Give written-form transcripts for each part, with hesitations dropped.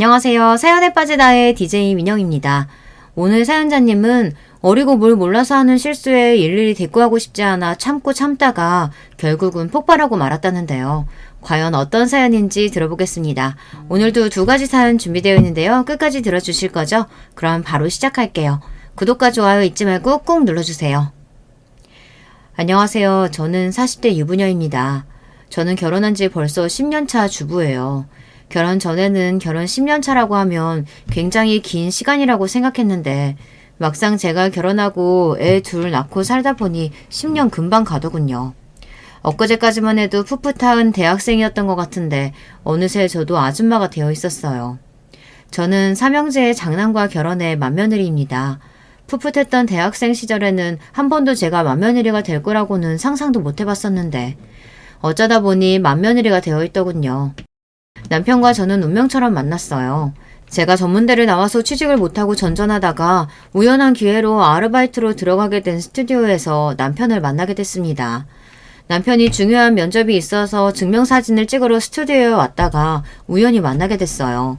안녕하세요. 사연에 빠지다의 DJ 민영입니다. 오늘 사연자님은 어리고 뭘 몰라서 하는 실수에 일일이 대꾸하고 싶지 않아 참고 참다가 결국은 폭발하고 말았다는데요. 과연 어떤 사연인지 들어보겠습니다. 오늘도 두 가지 사연 준비되어 있는데요. 끝까지 들어주실 거죠? 그럼 바로 시작할게요. 구독과 좋아요 잊지 말고 꾹 눌러주세요. 안녕하세요. 저는 40대 유부녀입니다. 저는 결혼한 지 벌써 10년차 주부예요. 결혼 전에는 결혼 10년 차라고 하면 굉장히 긴 시간이라고 생각했는데 막상 제가 결혼하고 애 둘 낳고 살다 보니 10년 금방 가더군요. 엊그제까지만 해도 풋풋한 대학생이었던 것 같은데 어느새 저도 아줌마가 되어 있었어요. 저는 삼형제의 장남과 결혼해 맏며느리입니다. 풋풋했던 대학생 시절에는 한 번도 제가 맏며느리가 될 거라고는 상상도 못 해봤었는데 어쩌다 보니 맏며느리가 되어 있더군요. 남편과 저는 운명처럼 만났어요. 제가 전문대를 나와서 취직을 못하고 전전하다가 우연한 기회로 아르바이트로 들어가게 된 스튜디오에서 남편을 만나게 됐습니다. 남편이 중요한 면접이 있어서 증명사진을 찍으러 스튜디오에 왔다가 우연히 만나게 됐어요.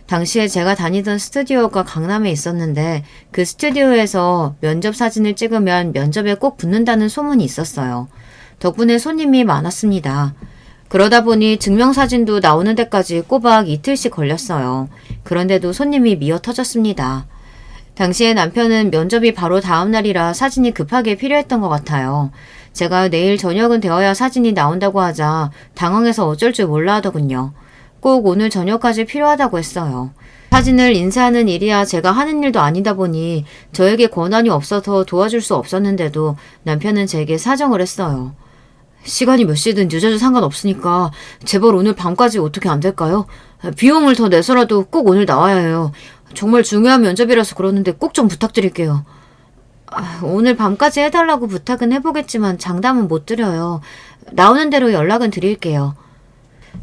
당시에 제가 다니던 스튜디오가 강남에 있었는데 그 스튜디오에서 면접 사진을 찍으면 면접에 꼭 붙는다는 소문이 있었어요. 덕분에 손님이 많았습니다. 그러다 보니 증명사진도 나오는 데까지 꼬박 이틀씩 걸렸어요. 그런데도 손님이 미어 터졌습니다. 당시에 남편은 면접이 바로 다음 날이라 사진이 급하게 필요했던 것 같아요. 제가 내일 저녁은 되어야 사진이 나온다고 하자 당황해서 어쩔 줄 몰라 하더군요. 꼭 오늘 저녁까지 필요하다고 했어요. 사진을 인쇄하는 일이야 제가 하는 일도 아니다 보니 저에게 권한이 없어서 도와줄 수 없었는데도 남편은 제게 사정을 했어요. 시간이 몇 시든 늦어도 상관없으니까 제발 오늘 밤까지 어떻게 안 될까요? 비용을 더 내서라도 꼭 오늘 나와야 해요. 정말 중요한 면접이라서 그러는데 꼭 좀 부탁드릴게요. 오늘 밤까지 해달라고 부탁은 해보겠지만 장담은 못 드려요. 나오는 대로 연락은 드릴게요.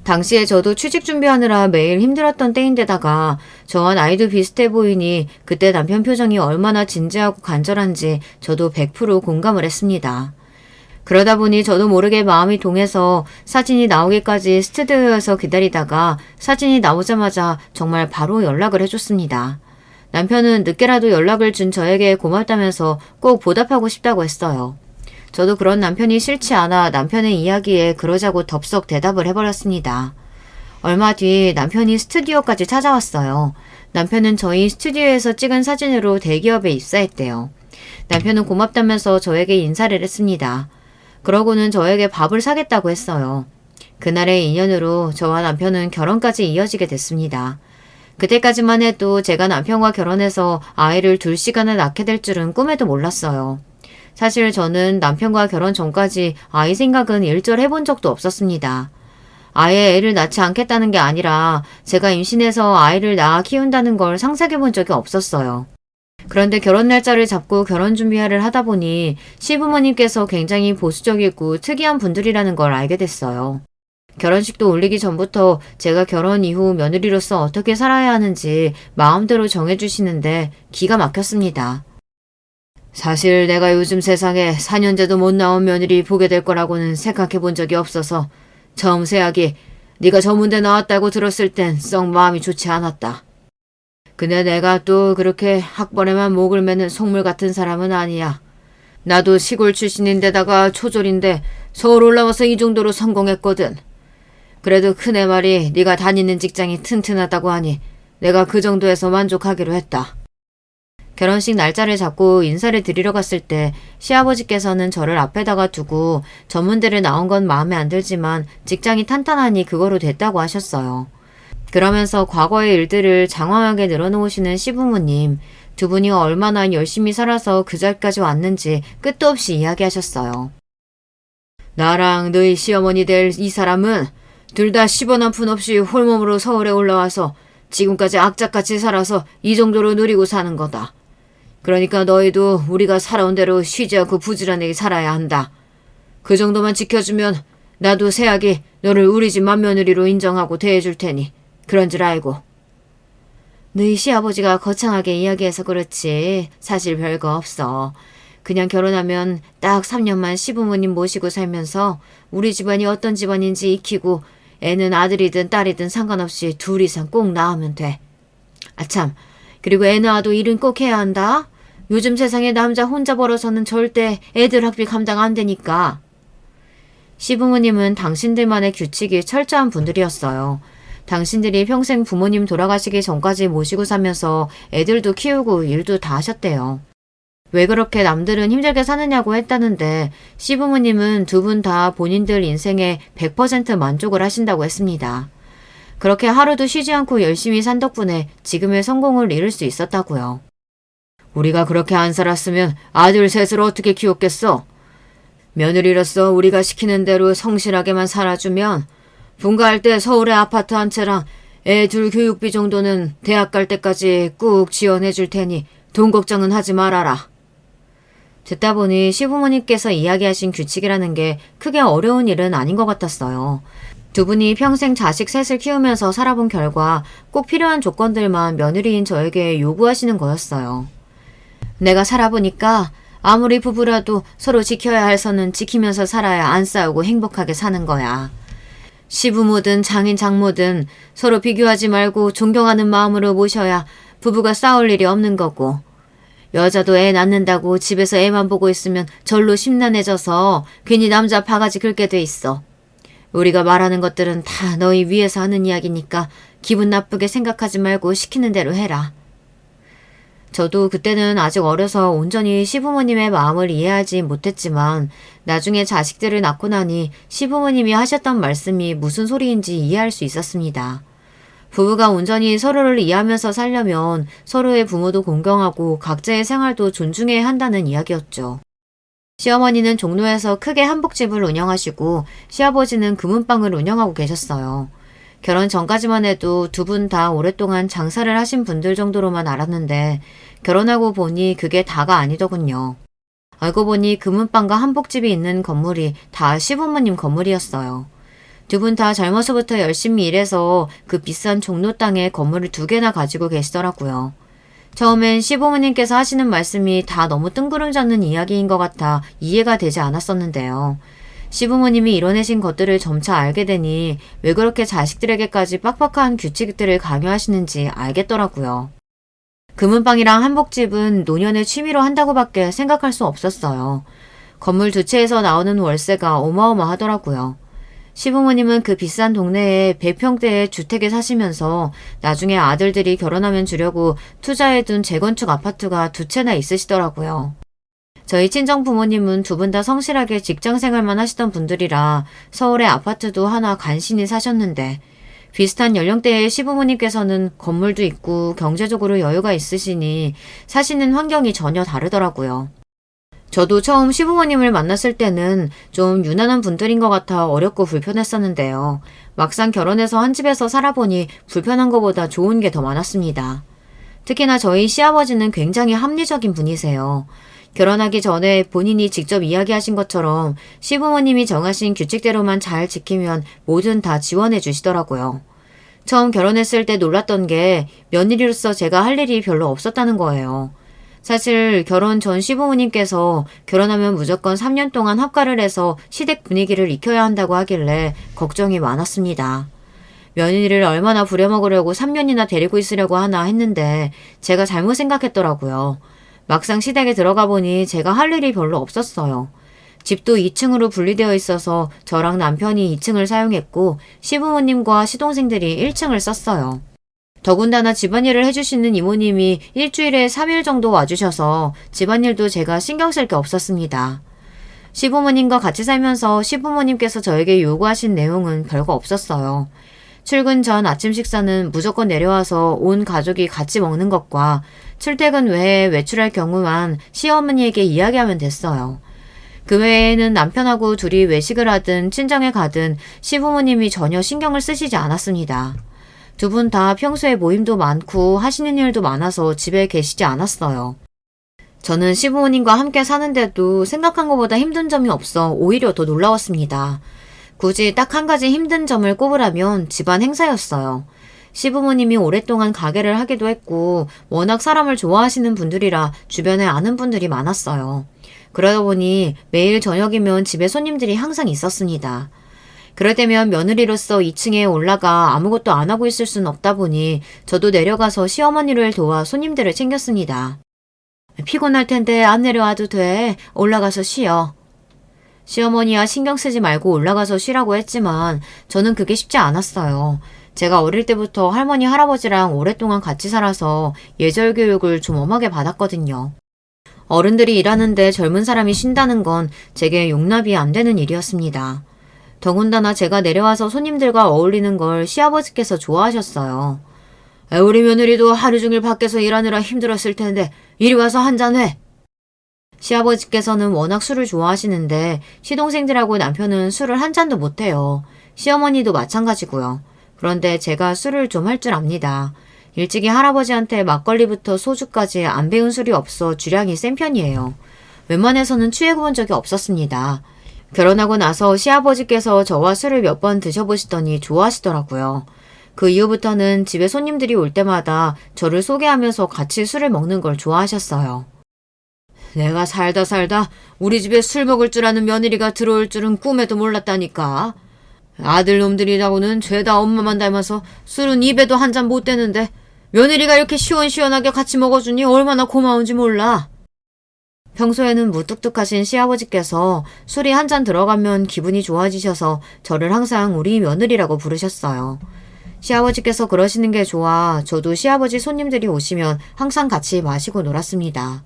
당시에 저도 취직 준비하느라 매일 힘들었던 때인데다가 저와 나이도 비슷해 보이니 그때 남편 표정이 얼마나 진지하고 간절한지 저도 100% 공감을 했습니다. 그러다 보니 저도 모르게 마음이 동해서 사진이 나오기까지 스튜디오에서 기다리다가 사진이 나오자마자 정말 바로 연락을 해줬습니다. 남편은 늦게라도 연락을 준 저에게 고맙다면서 꼭 보답하고 싶다고 했어요. 저도 그런 남편이 싫지 않아 남편의 이야기에 그러자고 덥석 대답을 해버렸습니다. 얼마 뒤 남편이 스튜디오까지 찾아왔어요. 남편은 저희 스튜디오에서 찍은 사진으로 대기업에 입사했대요. 남편은 고맙다면서 저에게 인사를 했습니다. 그러고는 저에게 밥을 사겠다고 했어요. 그날의 인연으로 저와 남편은 결혼까지 이어지게 됐습니다. 그때까지만 해도 제가 남편과 결혼해서 아이를 둘 시간을 낳게 될 줄은 꿈에도 몰랐어요. 사실 저는 남편과 결혼 전까지 아이 생각은 일절 해본 적도 없었습니다. 아예 애를 낳지 않겠다는 게 아니라 제가 임신해서 아이를 낳아 키운다는 걸 상상해 본 적이 없었어요. 그런데 결혼 날짜를 잡고 결혼 준비를 하다 보니 시부모님께서 굉장히 보수적이고 특이한 분들이라는 걸 알게 됐어요. 결혼식도 올리기 전부터 제가 결혼 이후 며느리로서 어떻게 살아야 하는지 마음대로 정해주시는데 기가 막혔습니다. 사실 내가 요즘 세상에 4년째도 못 나온 며느리 보게 될 거라고는 생각해 본 적이 없어서 처음 새아기 네가 저 문대 나왔다고 들었을 땐 썩 마음이 좋지 않았다. 근데 내가 또 그렇게 학벌에만 목을 매는 속물 같은 사람은 아니야. 나도 시골 출신인데다가 초졸인데 서울 올라와서 이 정도로 성공했거든. 그래도 큰애 말이 네가 다니는 직장이 튼튼하다고 하니 내가 그 정도에서 만족하기로 했다. 결혼식 날짜를 잡고 인사를 드리러 갔을 때 시아버지께서는 저를 앞에다가 두고 전문대를 나온 건 마음에 안 들지만 직장이 탄탄하니 그거로 됐다고 하셨어요. 그러면서 과거의 일들을 장황하게 늘어놓으시는 시부모님, 두 분이 얼마나 열심히 살아서 그 자리까지 왔는지 끝도 없이 이야기하셨어요. 나랑 너희 시어머니 될 이 사람은 둘 다 10원 한 푼 없이 홀몸으로 서울에 올라와서 지금까지 악착같이 살아서 이 정도로 누리고 사는 거다. 그러니까 너희도 우리가 살아온 대로 쉬지 않고 부지런하게 살아야 한다. 그 정도만 지켜주면 나도 새하게 너를 우리 집 맏며느리로 인정하고 대해줄 테니 그런 줄 알고. 너희 시아버지가 거창하게 이야기해서 그렇지 사실 별거 없어. 그냥 결혼하면 딱 3년만 시부모님 모시고 살면서 우리 집안이 어떤 집안인지 익히고 애는 아들이든 딸이든 상관없이 둘 이상 꼭 낳으면 돼. 아참, 그리고 애 낳아도 일은 꼭 해야 한다. 요즘 세상에 남자 혼자 벌어서는 절대 애들 학비 감당 안 되니까. 시부모님은 당신들만의 규칙이 철저한 분들이었어요. 당신들이 평생 부모님 돌아가시기 전까지 모시고 사면서 애들도 키우고 일도 다 하셨대요. 왜 그렇게 남들은 힘들게 사느냐고 했다는데 시부모님은 두 분 다 본인들 인생에 100% 만족을 하신다고 했습니다. 그렇게 하루도 쉬지 않고 열심히 산 덕분에 지금의 성공을 이룰 수 있었다고요. 우리가 그렇게 안 살았으면 아들 셋을 어떻게 키웠겠어? 며느리로서 우리가 시키는 대로 성실하게만 살아주면 분가할 때 서울에 아파트 한 채랑 애 둘 교육비 정도는 대학 갈 때까지 꾹 지원해 줄 테니 돈 걱정은 하지 말아라. 듣다 보니 시부모님께서 이야기하신 규칙이라는 게 크게 어려운 일은 아닌 것 같았어요. 두 분이 평생 자식 셋을 키우면서 살아본 결과 꼭 필요한 조건들만 며느리인 저에게 요구하시는 거였어요. 내가 살아보니까 아무리 부부라도 서로 지켜야 할 선은 지키면서 살아야 안 싸우고 행복하게 사는 거야. 시부모든 장인 장모든 서로 비교하지 말고 존경하는 마음으로 모셔야 부부가 싸울 일이 없는 거고, 여자도 애 낳는다고 집에서 애만 보고 있으면 절로 심란해져서 괜히 남자 바가지 긁게 돼 있어. 우리가 말하는 것들은 다 너희 위해서 하는 이야기니까 기분 나쁘게 생각하지 말고 시키는 대로 해라. 저도 그때는 아직 어려서 온전히 시부모님의 마음을 이해하지 못했지만 나중에 자식들을 낳고 나니 시부모님이 하셨던 말씀이 무슨 소리인지 이해할 수 있었습니다. 부부가 온전히 서로를 이해하면서 살려면 서로의 부모도 공경하고 각자의 생활도 존중해야 한다는 이야기였죠. 시어머니는 종로에서 크게 한복집을 운영하시고 시아버지는 금은방을 운영하고 계셨어요. 결혼 전까지만 해도 두 분 다 오랫동안 장사를 하신 분들 정도로만 알았는데 결혼하고 보니 그게 다가 아니더군요. 알고 보니 금은방과 한복집이 있는 건물이 다 시부모님 건물이었어요. 두 분 다 젊어서부터 열심히 일해서 그 비싼 종로 땅에 건물을 2개나 가지고 계시더라고요. 처음엔 시부모님께서 하시는 말씀이 다 너무 뜬구름 잡는 이야기인 것 같아 이해가 되지 않았었는데요. 시부모님이 이뤄내신 것들을 점차 알게 되니 왜 그렇게 자식들에게까지 빡빡한 규칙들을 강요하시는지 알겠더라고요. 금은방이랑 한복집은 노년의 취미로 한다고밖에 생각할 수 없었어요. 건물 2채에서 나오는 월세가 어마어마하더라고요. 시부모님은 그 비싼 동네에 100평대의 주택에 사시면서 나중에 아들들이 결혼하면 주려고 투자해둔 재건축 아파트가 2채나 있으시더라고요. 저희 친정 부모님은 두 분 다 성실하게 직장 생활만 하시던 분들이라 서울에 아파트도 하나 간신히 사셨는데 비슷한 연령대의 시부모님께서는 건물도 있고 경제적으로 여유가 있으시니 사시는 환경이 전혀 다르더라고요. 저도 처음 시부모님을 만났을 때는 좀 유난한 분들인 것 같아 어렵고 불편했었는데요. 막상 결혼해서 한 집에서 살아보니 불편한 것보다 좋은 게 더 많았습니다. 특히나 저희 시아버지는 굉장히 합리적인 분이세요. 결혼하기 전에 본인이 직접 이야기하신 것처럼 시부모님이 정하신 규칙대로만 잘 지키면 뭐든 다 지원해 주시더라고요. 처음 결혼했을 때 놀랐던 게 며느리로서 제가 할 일이 별로 없었다는 거예요. 사실 결혼 전 시부모님께서 결혼하면 무조건 3년 동안 합가를 해서 시댁 분위기를 익혀야 한다고 하길래 걱정이 많았습니다. 며느리를 얼마나 부려먹으려고 3년이나 데리고 있으려고 하나 했는데 제가 잘못 생각했더라고요. 막상 시댁에 들어가 보니 제가 할 일이 별로 없었어요. 집도 2층으로 분리되어 있어서 저랑 남편이 2층을 사용했고 시부모님과 시동생들이 1층을 썼어요. 더군다나 집안일을 해주시는 이모님이 일주일에 3일 정도 와주셔서 집안일도 제가 신경 쓸 게 없었습니다. 시부모님과 같이 살면서 시부모님께서 저에게 요구하신 내용은 별거 없었어요. 출근 전 아침 식사는 무조건 내려와서 온 가족이 같이 먹는 것과 출퇴근 외에 외출할 경우만 시어머니에게 이야기하면 됐어요. 그 외에는 남편하고 둘이 외식을 하든 친정에 가든 시부모님이 전혀 신경을 쓰시지 않았습니다. 두 분 다 평소에 모임도 많고 하시는 일도 많아서 집에 계시지 않았어요. 저는 시부모님과 함께 사는데도 생각한 것보다 힘든 점이 없어 오히려 더 놀라웠습니다. 굳이 딱 한 가지 힘든 점을 꼽으라면 집안 행사였어요. 시부모님이 오랫동안 가게를 하기도 했고 워낙 사람을 좋아하시는 분들이라 주변에 아는 분들이 많았어요. 그러다 보니 매일 저녁이면 집에 손님들이 항상 있었습니다. 그럴 때면 며느리로서 2층에 올라가 아무것도 안 하고 있을 순 없다 보니 저도 내려가서 시어머니를 도와 손님들을 챙겼습니다. 피곤할 텐데 안 내려와도 돼. 올라가서 쉬어. 시어머니야 신경 쓰지 말고 올라가서 쉬라고 했지만 저는 그게 쉽지 않았어요. 제가 어릴 때부터 할머니, 할아버지랑 오랫동안 같이 살아서 예절 교육을 좀 엄하게 받았거든요. 어른들이 일하는데 젊은 사람이 쉰다는 건 제게 용납이 안 되는 일이었습니다. 더군다나 제가 내려와서 손님들과 어울리는 걸 시아버지께서 좋아하셨어요. 우리 며느리도 하루 종일 밖에서 일하느라 힘들었을 텐데 이리 와서 한잔해. 시아버지께서는 워낙 술을 좋아하시는데 시동생들하고 남편은 술을 한 잔도 못해요. 시어머니도 마찬가지고요. 그런데 제가 술을 좀 할 줄 압니다. 일찍이 할아버지한테 막걸리부터 소주까지 안 배운 술이 없어 주량이 센 편이에요. 웬만해서는 취해본 적이 없었습니다. 결혼하고 나서 시아버지께서 저와 술을 몇 번 드셔보시더니 좋아하시더라고요. 그 이후부터는 집에 손님들이 올 때마다 저를 소개하면서 같이 술을 먹는 걸 좋아하셨어요. 내가 살다 우리 집에 술 먹을 줄 아는 며느리가 들어올 줄은 꿈에도 몰랐다니까. 아들놈들이라고는 죄다 엄마만 닮아서 술은 입에도 한 잔 못 대는데 며느리가 이렇게 시원시원하게 같이 먹어주니 얼마나 고마운지 몰라. 평소에는 무뚝뚝하신 시아버지께서 술이 한 잔 들어가면 기분이 좋아지셔서 저를 항상 우리 며느리라고 부르셨어요. 시아버지께서 그러시는 게 좋아 저도 시아버지 손님들이 오시면 항상 같이 마시고 놀았습니다.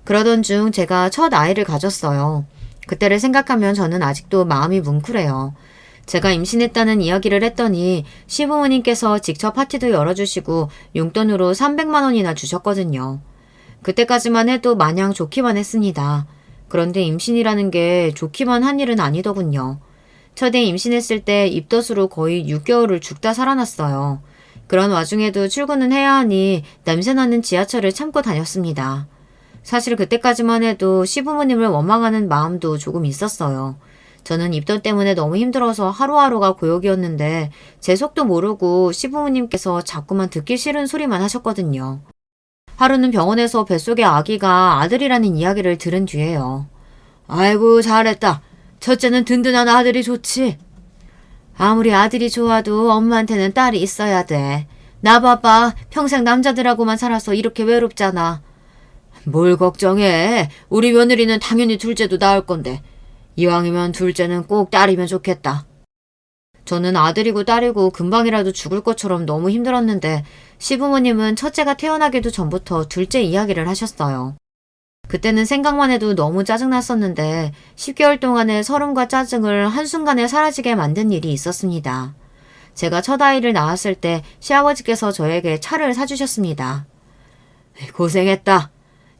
그러던 중 제가 첫 아이를 가졌어요. 그때를 생각하면 저는 아직도 마음이 뭉클해요. 제가 임신했다는 이야기를 했더니 시부모님께서 직접 파티도 열어주시고 용돈으로 300만 원이나 주셨거든요. 그때까지만 해도 마냥 좋기만 했습니다. 그런데 임신이라는 게 좋기만 한 일은 아니더군요. 첫애 임신했을 때 입덧으로 거의 6개월을 죽다 살아났어요. 그런 와중에도 출근은 해야 하니 냄새나는 지하철을 참고 다녔습니다. 사실 그때까지만 해도 시부모님을 원망하는 마음도 조금 있었어요. 저는 입덧 때문에 너무 힘들어서 하루하루가 고역이었는데 제 속도 모르고 시부모님께서 자꾸만 듣기 싫은 소리만 하셨거든요. 하루는 병원에서 뱃속의 아기가 아들이라는 이야기를 들은 뒤에요. 아이고 잘했다. 첫째는 든든한 아들이 좋지. 아무리 아들이 좋아도 엄마한테는 딸이 있어야 돼. 나 봐봐. 평생 남자들하고만 살아서 이렇게 외롭잖아. 뭘 걱정해. 우리 며느리는 당연히 둘째도 낳을 건데. 이왕이면 둘째는 꼭 딸이면 좋겠다. 저는 아들이고 딸이고 금방이라도 죽을 것처럼 너무 힘들었는데 시부모님은 첫째가 태어나기도 전부터 둘째 이야기를 하셨어요. 그때는 생각만 해도 너무 짜증났었는데 10개월 동안의 서름과 짜증을 한순간에 사라지게 만든 일이 있었습니다. 제가 첫 아이를 낳았을 때 시아버지께서 저에게 차를 사주셨습니다. 고생했다.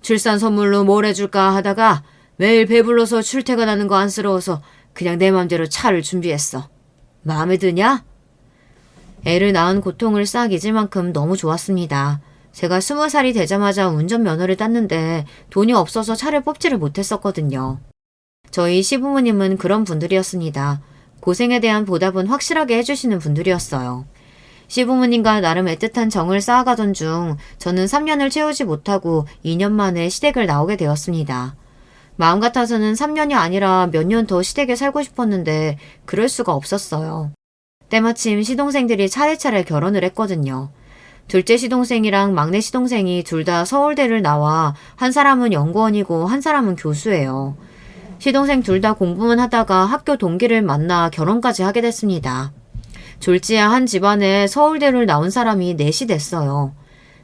출산 선물로 뭘 해줄까 하다가 매일 배불러서 출퇴근하는 거 안쓰러워서 그냥 내 맘대로 차를 준비했어. 마음에 드냐? 애를 낳은 고통을 싹 잊을 만큼 너무 좋았습니다. 제가 20살이 되자마자 운전면허를 땄는데 돈이 없어서 차를 뽑지를 못했었거든요. 저희 시부모님은 그런 분들이었습니다. 고생에 대한 보답은 확실하게 해주시는 분들이었어요. 시부모님과 나름 애틋한 정을 쌓아가던 중 저는 3년을 채우지 못하고 2년 만에 시댁을 나오게 되었습니다. 마음 같아서는 3년이 아니라 몇 년 더 시댁에 살고 싶었는데 그럴 수가 없었어요. 때마침 시동생들이 차례차례 결혼을 했거든요. 둘째 시동생이랑 막내 시동생이 둘 다 서울대를 나와 한 사람은 연구원이고 한 사람은 교수예요. 시동생 둘 다 공부만 하다가 학교 동기를 만나 결혼까지 하게 됐습니다. 졸지야 한 집안에 서울대를 나온 사람이 넷이 됐어요.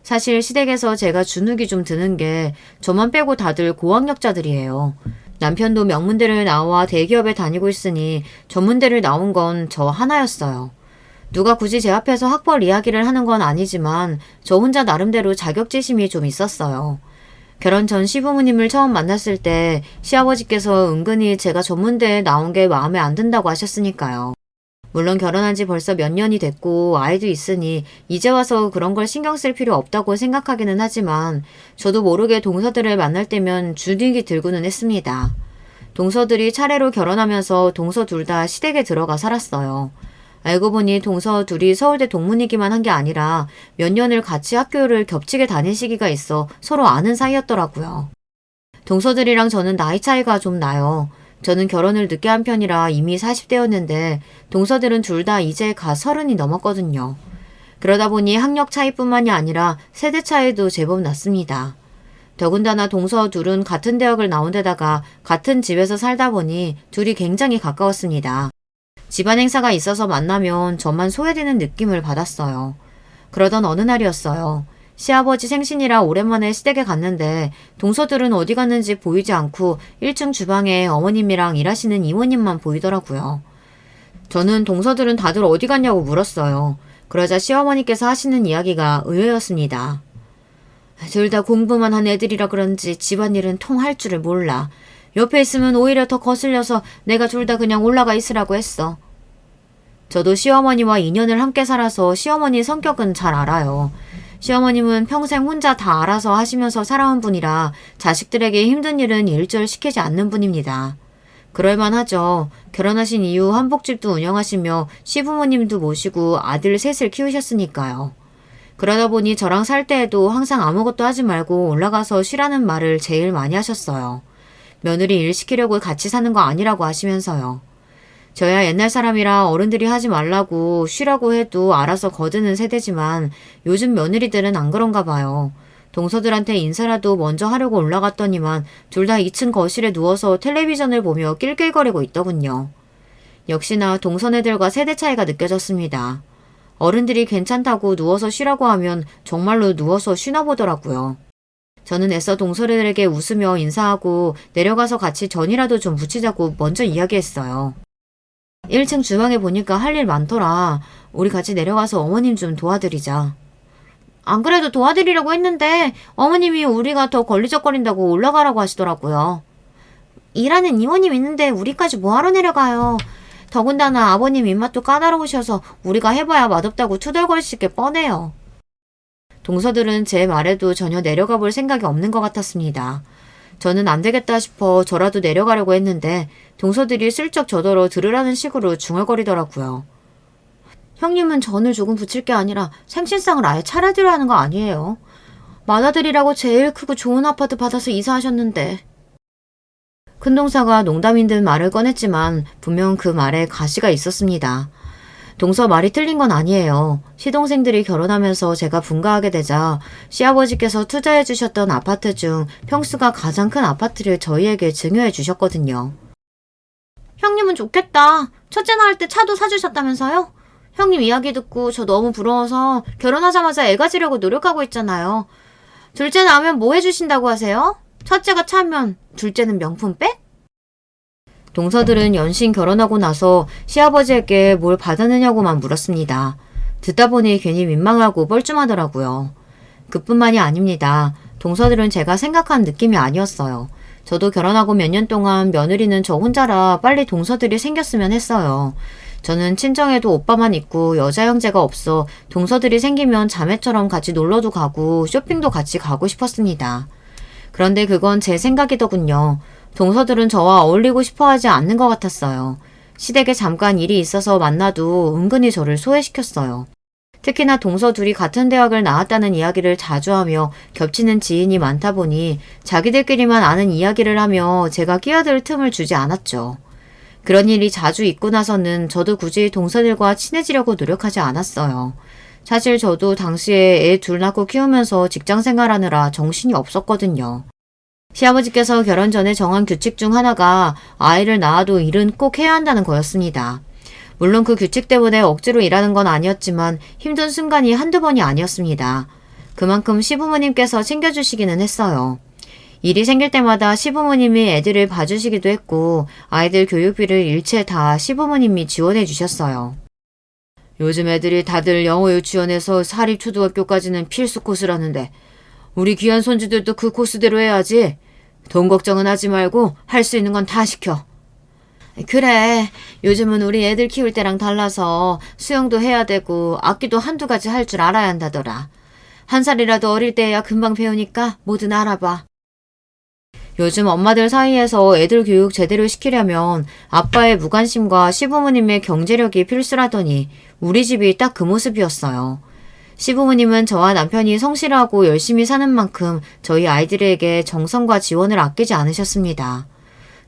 사실 시댁에서 제가 주눅이 좀 드는 게 저만 빼고 다들 고학력자들이에요. 남편도 명문대를 나와 대기업에 다니고 있으니 전문대를 나온 건 저 하나였어요. 누가 굳이 제 앞에서 학벌 이야기를 하는 건 아니지만 저 혼자 나름대로 자격지심이 좀 있었어요. 결혼 전 시부모님을 처음 만났을 때 시아버지께서 은근히 제가 전문대에 나온 게 마음에 안 든다고 하셨으니까요. 물론 결혼한 지 벌써 몇 년이 됐고 아이도 있으니 이제 와서 그런 걸 신경 쓸 필요 없다고 생각하기는 하지만 저도 모르게 동서들을 만날 때면 주눅이 들고는 했습니다. 동서들이 차례로 결혼하면서 동서 둘 다 시댁에 들어가 살았어요. 알고 보니 동서 둘이 서울대 동문이기만 한 게 아니라 몇 년을 같이 학교를 겹치게 다닌 시기가 있어 서로 아는 사이였더라고요. 동서들이랑 저는 나이 차이가 좀 나요. 저는 결혼을 늦게 한 편이라 이미 40대였는데 동서들은 둘 다 이제 가 30이 넘었거든요. 그러다 보니 학력 차이뿐만이 아니라 세대 차이도 제법 났습니다. 더군다나 동서 둘은 같은 대학을 나온 데다가 같은 집에서 살다 보니 둘이 굉장히 가까웠습니다. 집안 행사가 있어서 만나면 저만 소외되는 느낌을 받았어요. 그러던 어느 날이었어요. 시아버지 생신이라 오랜만에 시댁에 갔는데 동서들은 어디 갔는지 보이지 않고 1층 주방에 어머님이랑 일하시는 이모님만 보이더라고요. 저는 동서들은 다들 어디 갔냐고 물었어요. 그러자 시어머니께서 하시는 이야기가 의외였습니다. 둘 다 공부만 한 애들이라 그런지 집안일은 통 할 줄을 몰라. 옆에 있으면 오히려 더 거슬려서 내가 둘 다 그냥 올라가 있으라고 했어. 저도 시어머니와 2년을 함께 살아서 시어머니 성격은 잘 알아요. 시어머님은 평생 혼자 다 알아서 하시면서 살아온 분이라 자식들에게 힘든 일은 일절 시키지 않는 분입니다. 그럴만하죠. 결혼하신 이후 한복집도 운영하시며 시부모님도 모시고 아들 셋을 키우셨으니까요. 그러다 보니 저랑 살 때에도 항상 아무것도 하지 말고 올라가서 쉬라는 말을 제일 많이 하셨어요. 며느리 일 시키려고 같이 사는 거 아니라고 하시면서요. 저야 옛날 사람이라 어른들이 하지 말라고 쉬라고 해도 알아서 거드는 세대지만 요즘 며느리들은 안 그런가 봐요. 동서들한테 인사라도 먼저 하려고 올라갔더니만 둘 다 2층 거실에 누워서 텔레비전을 보며 낄낄거리고 있더군요. 역시나 동서네들과 세대 차이가 느껴졌습니다. 어른들이 괜찮다고 누워서 쉬라고 하면 정말로 누워서 쉬나 보더라고요. 저는 애써 동서들에게 웃으며 인사하고 내려가서 같이 전이라도 좀 부치자고 먼저 이야기했어요. 1층 주방에 보니까 할 일 많더라. 우리 같이 내려가서 어머님 좀 도와드리자. 안 그래도 도와드리려고 했는데 어머님이 우리가 더 걸리적거린다고 올라가라고 하시더라고요. 일하는 이모님 있는데 우리까지 뭐하러 내려가요. 더군다나 아버님 입맛도 까다로우셔서 우리가 해봐야 맛없다고 투덜거리실 게 뻔해요. 동서들은 제 말에도 전혀 내려가 볼 생각이 없는 것 같았습니다. 저는 안 되겠다 싶어 저라도 내려가려고 했는데 동서들이 슬쩍 저더러 들으라는 식으로 중얼거리더라고요. 형님은 전을 조금 붙일 게 아니라 생신상을 아예 차려드려야 하는 거 아니에요? 맏아들이라고 제일 크고 좋은 아파트 받아서 이사하셨는데. 큰동서가 농담인 듯 말을 꺼냈지만 분명 그 말에 가시가 있었습니다. 동서 말이 틀린 건 아니에요. 시동생들이 결혼하면서 제가 분가하게 되자 시아버지께서 투자해 주셨던 아파트 중 평수가 가장 큰 아파트를 저희에게 증여해 주셨거든요. 형님은 좋겠다. 첫째 낳을 때 차도 사주셨다면서요? 형님 이야기 듣고 저 너무 부러워서 결혼하자마자 애 가지려고 노력하고 있잖아요. 둘째 낳으면 뭐 해주신다고 하세요? 첫째가 차면 둘째는 명품백? 동서들은 연신 결혼하고 나서 시아버지에게 뭘 받았느냐고만 물었습니다. 듣다 보니 괜히 민망하고 뻘쭘하더라고요. 그뿐만이 아닙니다. 동서들은 제가 생각한 느낌이 아니었어요. 저도 결혼하고 몇 년 동안 며느리는 저 혼자라 빨리 동서들이 생겼으면 했어요. 저는 친정에도 오빠만 있고 여자 형제가 없어 동서들이 생기면 자매처럼 같이 놀러도 가고 쇼핑도 같이 가고 싶었습니다. 그런데 그건 제 생각이더군요. 동서들은 저와 어울리고 싶어 하지 않는 것 같았어요. 시댁에 잠깐 일이 있어서 만나도 은근히 저를 소외시켰어요. 특히나 동서 둘이 같은 대학을 나왔다는 이야기를 자주 하며 겹치는 지인이 많다 보니 자기들끼리만 아는 이야기를 하며 제가 끼어들 틈을 주지 않았죠. 그런 일이 자주 있고 나서는 저도 굳이 동서들과 친해지려고 노력하지 않았어요. 사실 저도 당시에 애 둘 낳고 키우면서 직장 생활하느라 정신이 없었거든요. 시아버지께서 결혼 전에 정한 규칙 중 하나가 아이를 낳아도 일은 꼭 해야 한다는 거였습니다. 물론 그 규칙 때문에 억지로 일하는 건 아니었지만 힘든 순간이 한두 번이 아니었습니다. 그만큼 시부모님께서 챙겨주시기는 했어요. 일이 생길 때마다 시부모님이 애들을 봐주시기도 했고 아이들 교육비를 일체 다 시부모님이 지원해 주셨어요. 요즘 애들이 다들 영어 유치원에서 사립초등학교까지는 필수 코스라는데 우리 귀한 손주들도 그 코스대로 해야지. 돈 걱정은 하지 말고 할 수 있는 건 다 시켜. 그래. 요즘은 우리 애들 키울 때랑 달라서 수영도 해야 되고 악기도 한두 가지 할 줄 알아야 한다더라. 한 살이라도 어릴 때야 금방 배우니까 뭐든 알아봐. 요즘 엄마들 사이에서 애들 교육 제대로 시키려면 아빠의 무관심과 시부모님의 경제력이 필수라더니 우리 집이 딱 그 모습이었어요. 시부모님은 저와 남편이 성실하고 열심히 사는 만큼 저희 아이들에게 정성과 지원을 아끼지 않으셨습니다.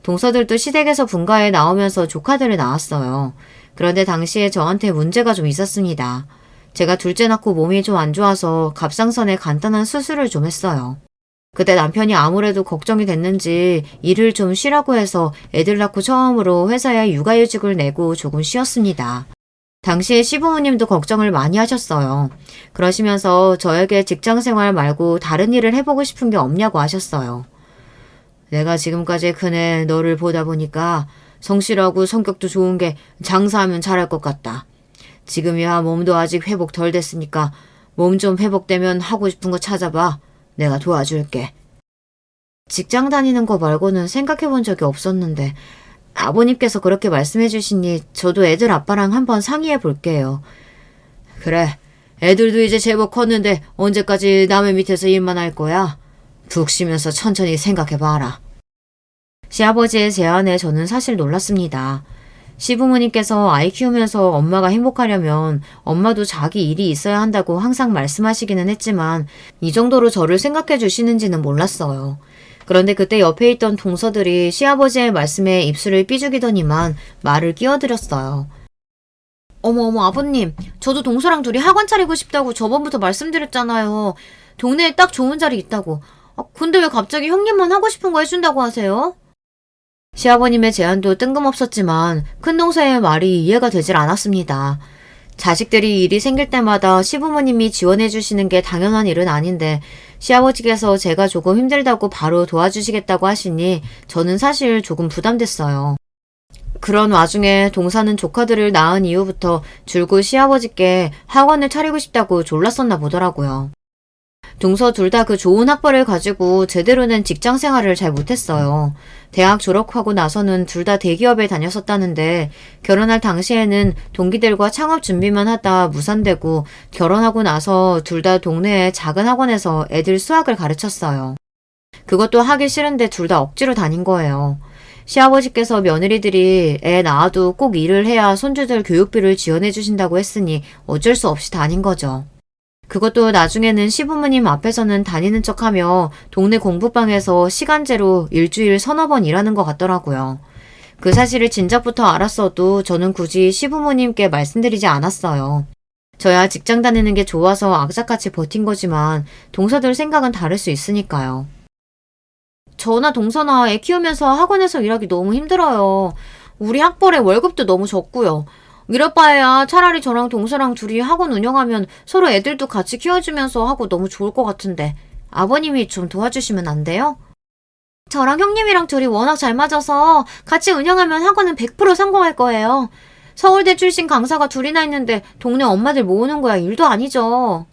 동서들도 시댁에서 분가에 나오면서 조카들을 낳았어요. 그런데 당시에 저한테 문제가 좀 있었습니다. 제가 둘째 낳고 몸이 좀 안 좋아서 갑상선에 간단한 수술을 좀 했어요. 그때 남편이 아무래도 걱정이 됐는지 일을 좀 쉬라고 해서 애들 낳고 처음으로 회사에 육아휴직을 내고 조금 쉬었습니다. 당시에 시부모님도 걱정을 많이 하셨어요. 그러시면서 저에게 직장생활 말고 다른 일을 해보고 싶은 게 없냐고 하셨어요. 내가 지금까지 큰애 너를 보다 보니까 성실하고 성격도 좋은 게 장사하면 잘할 것 같다. 지금이야 몸도 아직 회복 덜 됐으니까 몸 좀 회복되면 하고 싶은 거 찾아봐. 내가 도와줄게. 직장 다니는 거 말고는 생각해 본 적이 없었는데 아버님께서 그렇게 말씀해 주시니 저도 애들 아빠랑 한번 상의해 볼게요. 그래. 애들도 이제 제법 컸는데 언제까지 남의 밑에서 일만 할 거야? 푹 쉬면서 천천히 생각해 봐라. 시아버지의 제안에 저는 사실 놀랐습니다. 시부모님께서 아이 키우면서 엄마가 행복하려면 엄마도 자기 일이 있어야 한다고 항상 말씀하시기는 했지만 이 정도로 저를 생각해 주시는지는 몰랐어요. 그런데 그때 옆에 있던 동서들이 시아버지의 말씀에 입술을 삐죽이더니만 말을 끼어들였어요. 어머 아버님, 저도 동서랑 둘이 학원 차리고 싶다고 저번부터 말씀드렸잖아요. 동네에 딱 좋은 자리 있다고. 근데 왜 갑자기 형님만 하고 싶은 거 해준다고 하세요? 시아버님의 제안도 뜬금없었지만 큰동서의 말이 이해가 되질 않았습니다. 자식들이 일이 생길 때마다 시부모님이 지원해 주시는 게 당연한 일은 아닌데 시아버지께서 제가 조금 힘들다고 바로 도와주시겠다고 하시니 저는 사실 조금 부담됐어요. 그런 와중에 동사는 조카들을 낳은 이후부터 줄곧 시아버지께 학원을 차리고 싶다고 졸랐었나 보더라고요. 동서 둘 다 그 좋은 학벌을 가지고 제대로 된 직장 생활을 잘 못했어요. 대학 졸업하고 나서는 둘 다 대기업에 다녔었다는데 결혼할 당시에는 동기들과 창업 준비만 하다 무산되고 결혼하고 나서 둘 다 동네의 작은 학원에서 애들 수학을 가르쳤어요. 그것도 하기 싫은데 둘 다 억지로 다닌 거예요. 시아버지께서 며느리들이 애 낳아도 꼭 일을 해야 손주들 교육비를 지원해 주신다고 했으니 어쩔 수 없이 다닌 거죠. 그것도 나중에는 시부모님 앞에서는 다니는 척하며 동네 공부방에서 시간제로 일주일 서너 번 일하는 것 같더라고요. 그 사실을 진작부터 알았어도 저는 굳이 시부모님께 말씀드리지 않았어요. 저야 직장 다니는 게 좋아서 악착같이 버틴 거지만 동서들 생각은 다를 수 있으니까요. 저나 동서나 애 키우면서 학원에서 일하기 너무 힘들어요. 우리 학벌에 월급도 너무 적고요. 이럴 바에야 차라리 저랑 동서랑 둘이 학원 운영하면 서로 애들도 같이 키워주면서 하고 너무 좋을 것 같은데 아버님이 좀 도와주시면 안 돼요? 저랑 형님이랑 둘이 워낙 잘 맞아서 같이 운영하면 학원은 100% 성공할 거예요. 서울대 출신 강사가 둘이나 있는데 동네 엄마들 모으는 거야 일도 아니죠.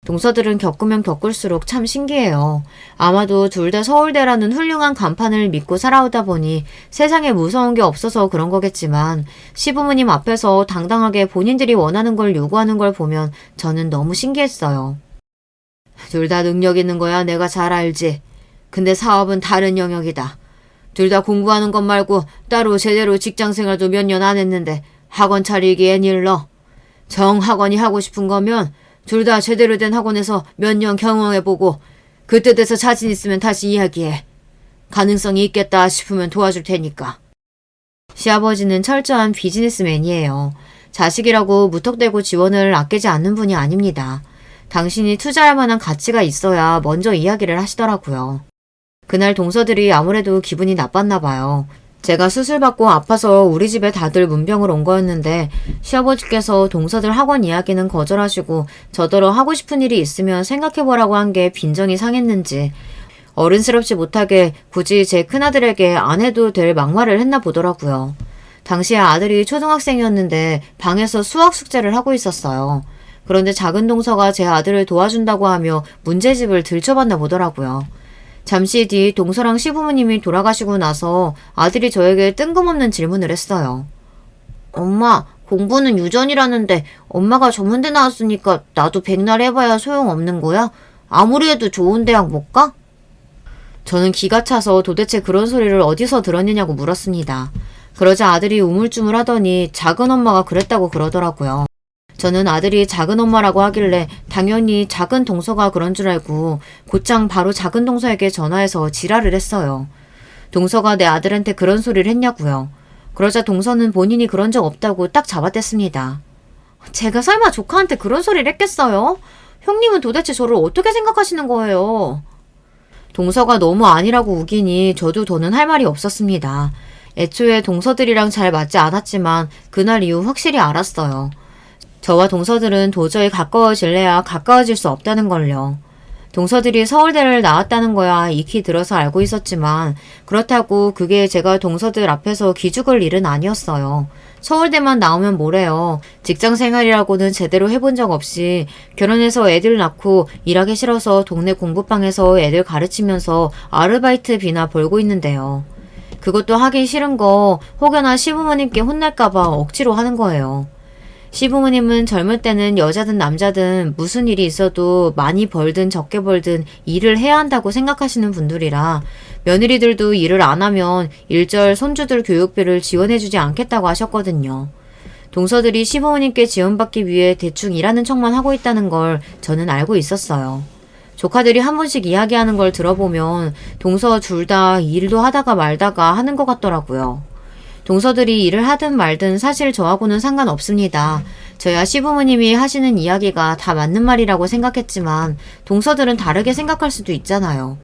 동서들은 겪으면 겪을수록 참 신기해요. 아마도 둘 다 서울대라는 훌륭한 간판을 믿고 살아오다 보니 세상에 무서운 게 없어서 그런 거겠지만 시부모님 앞에서 당당하게 본인들이 원하는 걸 요구하는 걸 보면 저는 너무 신기했어요. 둘 다 능력 있는 거야 내가 잘 알지. 근데 사업은 다른 영역이다. 둘 다 공부하는 것 말고 따로 제대로 직장 생활도 몇 년 안 했는데 학원 차리기엔 일러. 정 학원이 하고 싶은 거면 둘 다 제대로 된 학원에서 몇 년 경험해보고 그때 돼서 자신 있으면 다시 이야기해. 가능성이 있겠다 싶으면 도와줄 테니까. 시아버지는 철저한 비즈니스맨이에요. 자식이라고 무턱대고 지원을 아끼지 않는 분이 아닙니다. 당신이 투자할 만한 가치가 있어야 먼저 이야기를 하시더라고요. 그날 동서들이 아무래도 기분이 나빴나 봐요. 제가 수술받고 아파서 우리 집에 다들 문병을 온 거였는데 시아버지께서 동서들 학원 이야기는 거절하시고 저더러 하고 싶은 일이 있으면 생각해보라고 한 게 빈정이 상했는지 어른스럽지 못하게 굳이 제 큰아들에게 안 해도 될 막말을 했나 보더라고요. 당시에 아들이 초등학생이었는데 방에서 수학 숙제를 하고 있었어요. 그런데 작은 동서가 제 아들을 도와준다고 하며 문제집을 들춰봤나 보더라고요. 잠시 뒤 동서랑 시부모님이 돌아가시고 나서 아들이 저에게 뜬금없는 질문을 했어요. 엄마, 공부는 유전이라는데 엄마가 전문대 나왔으니까 나도 백날 해봐야 소용없는 거야? 아무리 해도 좋은 대학 못 가? 저는 기가 차서 도대체 그런 소리를 어디서 들었느냐고 물었습니다. 그러자 아들이 우물쭈물 하더니 작은 엄마가 그랬다고 그러더라고요. 저는 아들이 작은 엄마라고 하길래 당연히 작은 동서가 그런 줄 알고 곧장 바로 작은 동서에게 전화해서 지랄을 했어요. 동서가 내 아들한테 그런 소리를 했냐고요. 그러자 동서는 본인이 그런 적 없다고 딱 잡아댔습니다. 제가 설마 조카한테 그런 소리를 했겠어요? 형님은 도대체 저를 어떻게 생각하시는 거예요? 동서가 너무 아니라고 우기니 저도 더는 할 말이 없었습니다. 애초에 동서들이랑 잘 맞지 않았지만 그날 이후 확실히 알았어요. 저와 동서들은 도저히 가까워질래야 가까워질 수 없다는 걸요. 동서들이 서울대를 나왔다는 거야 익히 들어서 알고 있었지만 그렇다고 그게 제가 동서들 앞에서 기죽을 일은 아니었어요. 서울대만 나오면 뭐래요. 직장 생활이라고는 제대로 해본 적 없이 결혼해서 애들 낳고 일하기 싫어서 동네 공부방에서 애들 가르치면서 아르바이트비나 벌고 있는데요. 그것도 하기 싫은 거 혹여나 시부모님께 혼날까봐 억지로 하는 거예요. 시부모님은 젊을 때는 여자든 남자든 무슨 일이 있어도 많이 벌든 적게 벌든 일을 해야 한다고 생각하시는 분들이라 며느리들도 일을 안 하면 일절 손주들 교육비를 지원해주지 않겠다고 하셨거든요. 동서들이 시부모님께 지원받기 위해 대충 일하는 척만 하고 있다는 걸 저는 알고 있었어요. 조카들이 한 번씩 이야기하는 걸 들어보면 동서 둘 다 일도 하다가 말다가 하는 것 같더라고요. 동서들이 일을 하든 말든 사실 저하고는 상관없습니다. 저야 시부모님이 하시는 이야기가 다 맞는 말이라고 생각했지만 동서들은 다르게 생각할 수도 있잖아요.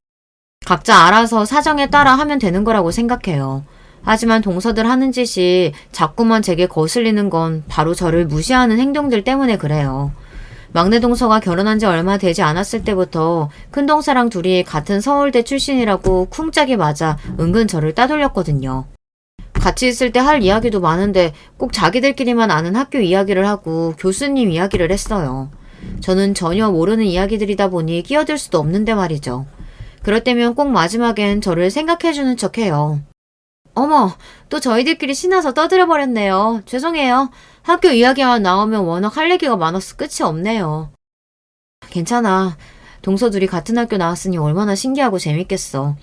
각자 알아서 사정에 따라 하면 되는 거라고 생각해요. 하지만 동서들 하는 짓이 자꾸만 제게 거슬리는 건 바로 저를 무시하는 행동들 때문에 그래요. 막내 동서가 결혼한 지 얼마 되지 않았을 때부터 큰 동서랑 둘이 같은 서울대 출신이라고 쿵짝이 맞아 은근 저를 따돌렸거든요. 같이 있을 때 할 이야기도 많은데 꼭 자기들끼리만 아는 학교 이야기를 하고 교수님 이야기를 했어요. 저는 전혀 모르는 이야기들이다 보니 끼어들 수도 없는데 말이죠. 그럴 때면 꼭 마지막엔 저를 생각해주는 척해요. 어머, 또 저희들끼리 신나서 떠들어버렸네요. 죄송해요. 학교 이야기만 나오면 워낙 할 얘기가 많아서 끝이 없네요. 괜찮아. 동서들이 같은 학교 나왔으니 얼마나 신기하고 재밌겠어.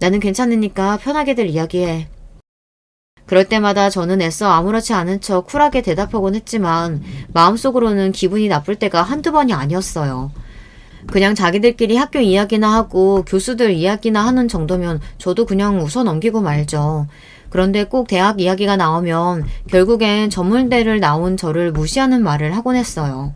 나는 괜찮으니까 편하게들 이야기해. 그럴 때마다 저는 애써 아무렇지 않은 척 쿨하게 대답하곤 했지만 마음속으로는 기분이 나쁠 때가 한두 번이 아니었어요. 그냥 자기들끼리 학교 이야기나 하고 교수들 이야기나 하는 정도면 저도 그냥 웃어 넘기고 말죠. 그런데 꼭 대학 이야기가 나오면 결국엔 전문대를 나온 저를 무시하는 말을 하곤 했어요.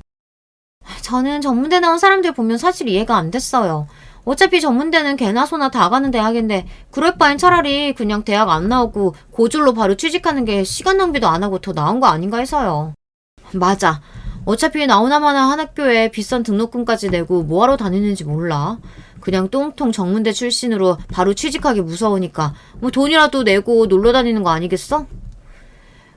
저는 전문대 나온 사람들 보면 사실 이해가 안 됐어요. 어차피 전문대는 개나 소나 다 가는 대학인데 그럴 바엔 차라리 그냥 대학 안 나오고 고졸로 바로 취직하는 게 시간 낭비도 안 하고 더 나은 거 아닌가 해서요. 맞아. 어차피 나오나마나 한 학교에 비싼 등록금까지 내고 뭐하러 다니는지 몰라. 그냥 똥통 정문대 출신으로 바로 취직하기 무서우니까 뭐 돈이라도 내고 놀러 다니는 거 아니겠어?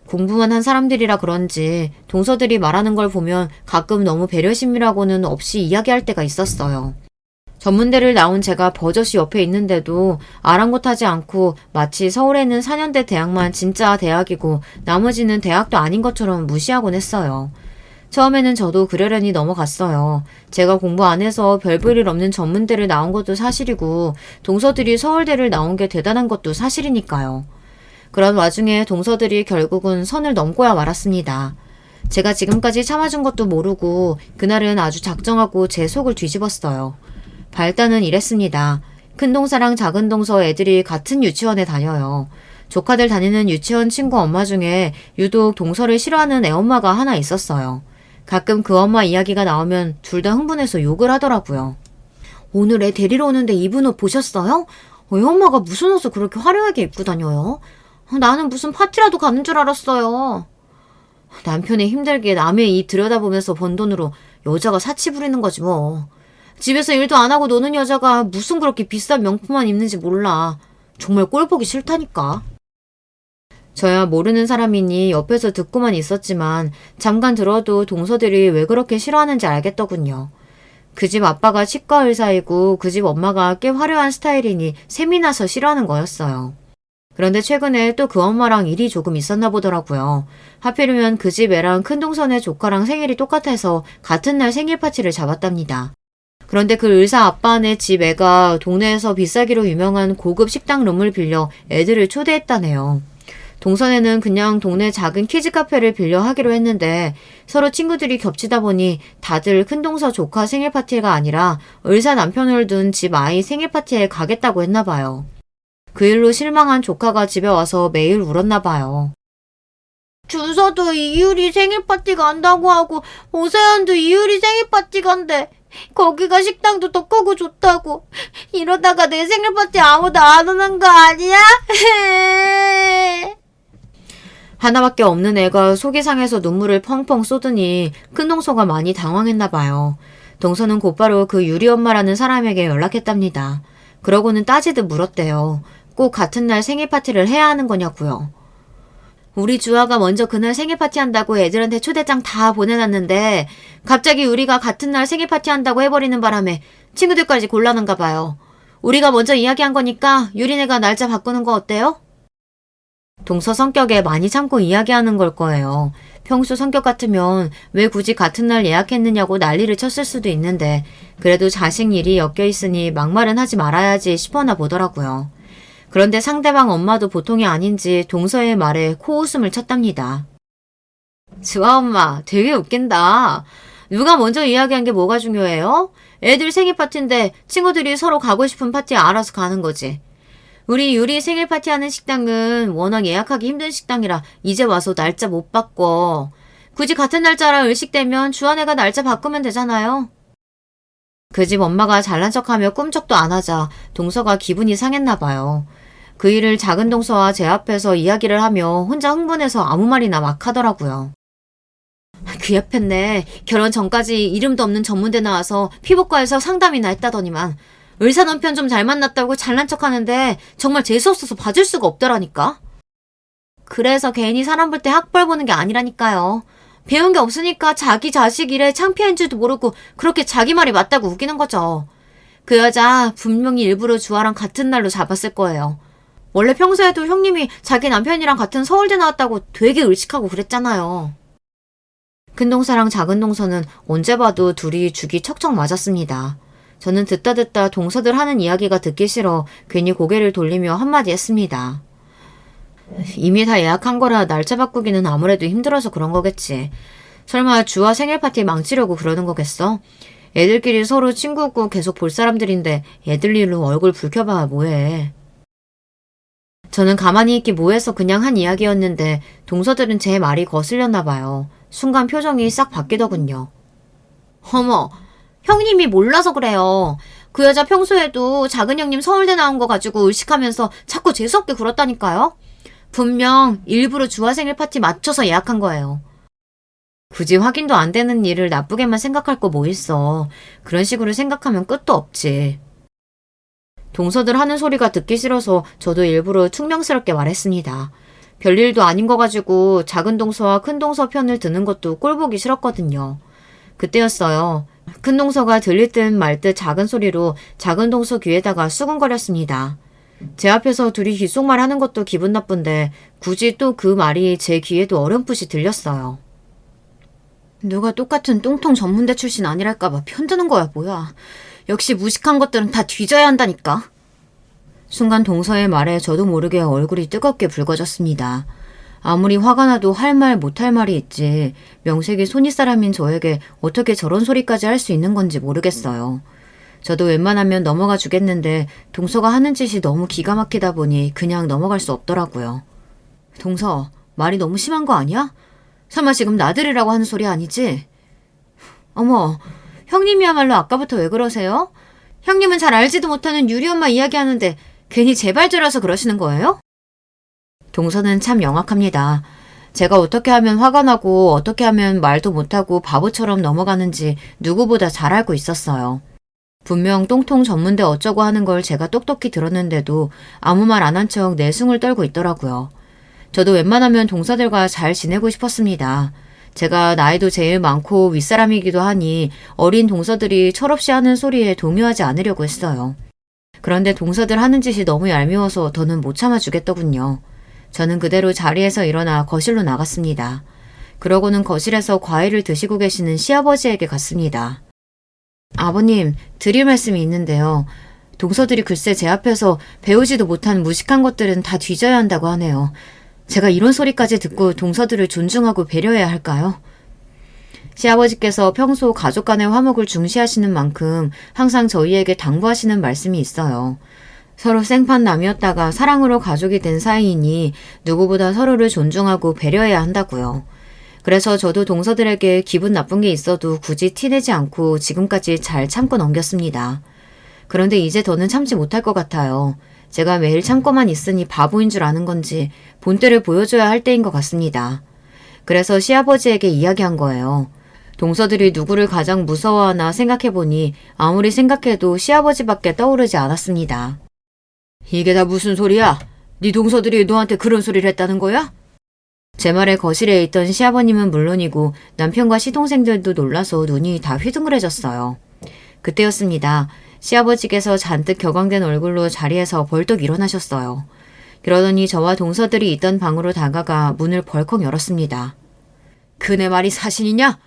공부만 한 사람들이라 그런지 동서들이 말하는 걸 보면 가끔 너무 배려심이라고는 없이 이야기할 때가 있었어요. 전문대를 나온 제가 버젓이 옆에 있는데도 아랑곳하지 않고 마치 서울에 있는 4년대 대학만 진짜 대학이고 나머지는 대학도 아닌 것처럼 무시하곤 했어요. 처음에는 저도 그러려니 넘어갔어요. 제가 공부 안 해서 별 볼 일 없는 전문대를 나온 것도 사실이고 동서들이 서울대를 나온 게 대단한 것도 사실이니까요. 그런 와중에 동서들이 결국은 선을 넘고야 말았습니다. 제가 지금까지 참아준 것도 모르고 그날은 아주 작정하고 제 속을 뒤집었어요. 발단은 이랬습니다. 큰 동서랑 작은 동서 애들이 같은 유치원에 다녀요. 조카들 다니는 유치원 친구 엄마 중에 유독 동서를 싫어하는 애엄마가 하나 있었어요. 가끔 그 엄마 이야기가 나오면 둘 다 흥분해서 욕을 하더라고요. 오늘 애 데리러 오는데 입은 옷 보셨어요? 애엄마가 무슨 옷을 그렇게 화려하게 입고 다녀요? 나는 무슨 파티라도 가는 줄 알았어요. 남편이 힘들게 남의 이 들여다보면서 번 돈으로 여자가 사치 부리는 거지 뭐. 집에서 일도 안 하고 노는 여자가 무슨 그렇게 비싼 명품만 입는지 몰라. 정말 꼴 보기 싫다니까. 저야 모르는 사람이니 옆에서 듣고만 있었지만 잠깐 들어도 동서들이 왜 그렇게 싫어하는지 알겠더군요. 그 집 아빠가 치과 의사이고 그 집 엄마가 꽤 화려한 스타일이니 셈이 나서 싫어하는 거였어요. 그런데 최근에 또 그 엄마랑 일이 조금 있었나 보더라고요. 하필이면 그 집 애랑 큰동선의 조카랑 생일이 똑같아서 같은 날 생일 파티를 잡았답니다. 그런데 그 의사 아빠네 집 애가 동네에서 비싸기로 유명한 고급 식당 룸을 빌려 애들을 초대했다네요. 동선에는 그냥 동네 작은 키즈 카페를 빌려 하기로 했는데 서로 친구들이 겹치다 보니 다들 큰동서 조카 생일 파티가 아니라 의사 남편을 둔 집 아이 생일 파티에 가겠다고 했나 봐요. 그 일로 실망한 조카가 집에 와서 매일 울었나 봐요. 준서도 이유리 생일 파티 간다고 하고 오세연도 이유리 생일 파티 간대. 거기가 식당도 더 크고 좋다고. 이러다가 내 생일 파티 아무도 안 오는 거 아니야? 하나밖에 없는 애가 속이 상해서 눈물을 펑펑 쏟으니 큰 동서가 많이 당황했나 봐요. 동서는 곧바로 그 유리 엄마라는 사람에게 연락했답니다. 그러고는 따지듯 물었대요. 꼭 같은 날 생일 파티를 해야 하는 거냐고요. 우리 주아가 먼저 그날 생일 파티 한다고 애들한테 초대장 다 보내놨는데 갑자기 우리가 같은 날 생일 파티 한다고 해버리는 바람에 친구들까지 곤란한가 봐요. 우리가 먼저 이야기한 거니까 유리네가 날짜 바꾸는 거 어때요? 동서 성격에 많이 참고 이야기하는 걸 거예요. 평소 성격 같으면 왜 굳이 같은 날 예약했느냐고 난리를 쳤을 수도 있는데 그래도 자식 일이 엮여 있으니 막말은 하지 말아야지 싶어나 보더라고요. 그런데 상대방 엄마도 보통이 아닌지 동서의 말에 코웃음을 쳤답니다. 주아 엄마 되게 웃긴다. 누가 먼저 이야기한 게 뭐가 중요해요? 애들 생일 파티인데 친구들이 서로 가고 싶은 파티에 알아서 가는 거지. 우리 유리 생일 파티하는 식당은 워낙 예약하기 힘든 식당이라 이제 와서 날짜 못 바꿔. 굳이 같은 날짜라 의식되면 주한애가 날짜 바꾸면 되잖아요. 그 집 엄마가 잘난 척하며 꿈쩍도 안 하자 동서가 기분이 상했나 봐요. 그 일을 작은 동서와 제 앞에서 이야기를 하며 혼자 흥분해서 아무 말이나 막 하더라고요. 귀엽했네. 결혼 전까지 이름도 없는 전문대 나와서 피부과에서 상담이나 했다더니만 의사 남편 좀 잘 만났다고 잘난 척하는데 정말 재수없어서 봐줄 수가 없더라니까. 그래서 괜히 사람 볼 때 학벌 보는 게 아니라니까요. 배운 게 없으니까 자기 자식 일에 창피한 줄도 모르고 그렇게 자기 말이 맞다고 우기는 거죠. 그 여자 분명히 일부러 주아랑 같은 날로 잡았을 거예요. 원래 평소에도 형님이 자기 남편이랑 같은 서울대 나왔다고 되게 의식하고 그랬잖아요. 큰 동서랑 작은 동서는 언제 봐도 둘이 죽이 척척 맞았습니다. 저는 듣다 동서들 하는 이야기가 듣기 싫어 괜히 고개를 돌리며 한마디 했습니다. 이미 다 예약한 거라 날짜 바꾸기는 아무래도 힘들어서 그런 거겠지. 설마 주아 생일 파티 망치려고 그러는 거겠어? 애들끼리 서로 친구고 계속 볼 사람들인데 애들 일로 얼굴 붉혀봐 뭐해. 저는 가만히 있기 뭐해서 그냥 한 이야기였는데 동서들은 제 말이 거슬렸나 봐요. 순간 표정이 싹 바뀌더군요. 어머, 형님이 몰라서 그래요. 그 여자 평소에도 작은 형님 서울대 나온 거 가지고 의식하면서 자꾸 재수없게 굴었다니까요. 분명 일부러 주아 생일 파티 맞춰서 예약한 거예요. 굳이 확인도 안 되는 일을 나쁘게만 생각할 거 뭐 있어. 그런 식으로 생각하면 끝도 없지. 동서들 하는 소리가 듣기 싫어서 저도 일부러 퉁명스럽게 말했습니다. 별일도 아닌 거 가지고 작은 동서와 큰 동서 편을 드는 것도 꼴보기 싫었거든요. 그때였어요. 큰 동서가 들릴 듯 말 듯 작은 소리로 작은 동서 귀에다가 수근거렸습니다. 제 앞에서 둘이 귓속말 하는 것도 기분 나쁜데 굳이 또 그 말이 제 귀에도 어렴풋이 들렸어요. 누가 똑같은 똥통 전문대 출신 아니랄까봐 편드는 거야 뭐야. 역시 무식한 것들은 다 뒤져야 한다니까. 순간 동서의 말에 저도 모르게 얼굴이 뜨겁게 붉어졌습니다. 아무리 화가 나도 할 말 못할 말이 있지 명색이 손윗사람인 저에게 어떻게 저런 소리까지 할 수 있는 건지 모르겠어요. 저도 웬만하면 넘어가 주겠는데 동서가 하는 짓이 너무 기가 막히다 보니 그냥 넘어갈 수 없더라고요. 동서, 말이 너무 심한 거 아니야? 설마 지금 나들이라고 하는 소리 아니지? 어머, 형님이야말로 아까부터 왜 그러세요? 형님은 잘 알지도 못하는 유리 엄마 이야기하는데 괜히 제발저라서 그러시는 거예요? 동서는 참 영악합니다. 제가 어떻게 하면 화가 나고 어떻게 하면 말도 못하고 바보처럼 넘어가는지 누구보다 잘 알고 있었어요. 분명 똥통 전문대 어쩌고 하는 걸 제가 똑똑히 들었는데도 아무 말 안 한 척 내숭을 떨고 있더라고요. 저도 웬만하면 동서들과 잘 지내고 싶었습니다. 제가 나이도 제일 많고 윗사람이기도 하니 어린 동서들이 철없이 하는 소리에 동요하지 않으려고 했어요. 그런데 동서들 하는 짓이 너무 얄미워서 더는 못 참아주겠더군요. 저는 그대로 자리에서 일어나 거실로 나갔습니다. 그러고는 거실에서 과일을 드시고 계시는 시아버지에게 갔습니다. 아버님, 드릴 말씀이 있는데요. 동서들이 글쎄 제 앞에서 배우지도 못한 무식한 것들은 다 뒤져야 한다고 하네요. 제가 이런 소리까지 듣고 동서들을 존중하고 배려해야 할까요? 시아버지께서 평소 가족 간의 화목을 중시하시는 만큼 항상 저희에게 당부하시는 말씀이 있어요. 서로 생판남이었다가 사랑으로 가족이 된 사이이니 누구보다 서로를 존중하고 배려해야 한다고요. 그래서 저도 동서들에게 기분 나쁜 게 있어도 굳이 티내지 않고 지금까지 잘 참고 넘겼습니다. 그런데 이제 더는 참지 못할 것 같아요. 제가 매일 참고만 있으니 바보인 줄 아는 건지 본때를 보여줘야 할 때인 것 같습니다. 그래서 시아버지에게 이야기한 거예요. 동서들이 누구를 가장 무서워하나 생각해보니 아무리 생각해도 시아버지밖에 떠오르지 않았습니다. 이게 다 무슨 소리야? 네 동서들이 너한테 그런 소리를 했다는 거야? 제 말에 거실에 있던 시아버님은 물론이고 남편과 시동생들도 놀라서 눈이 다 휘둥그레졌어요. 그때였습니다. 시아버지께서 잔뜩 격앙된 얼굴로 자리에서 벌떡 일어나셨어요. 그러더니 저와 동서들이 있던 방으로 다가가 문을 벌컥 열었습니다. 그네 말이 사실이냐?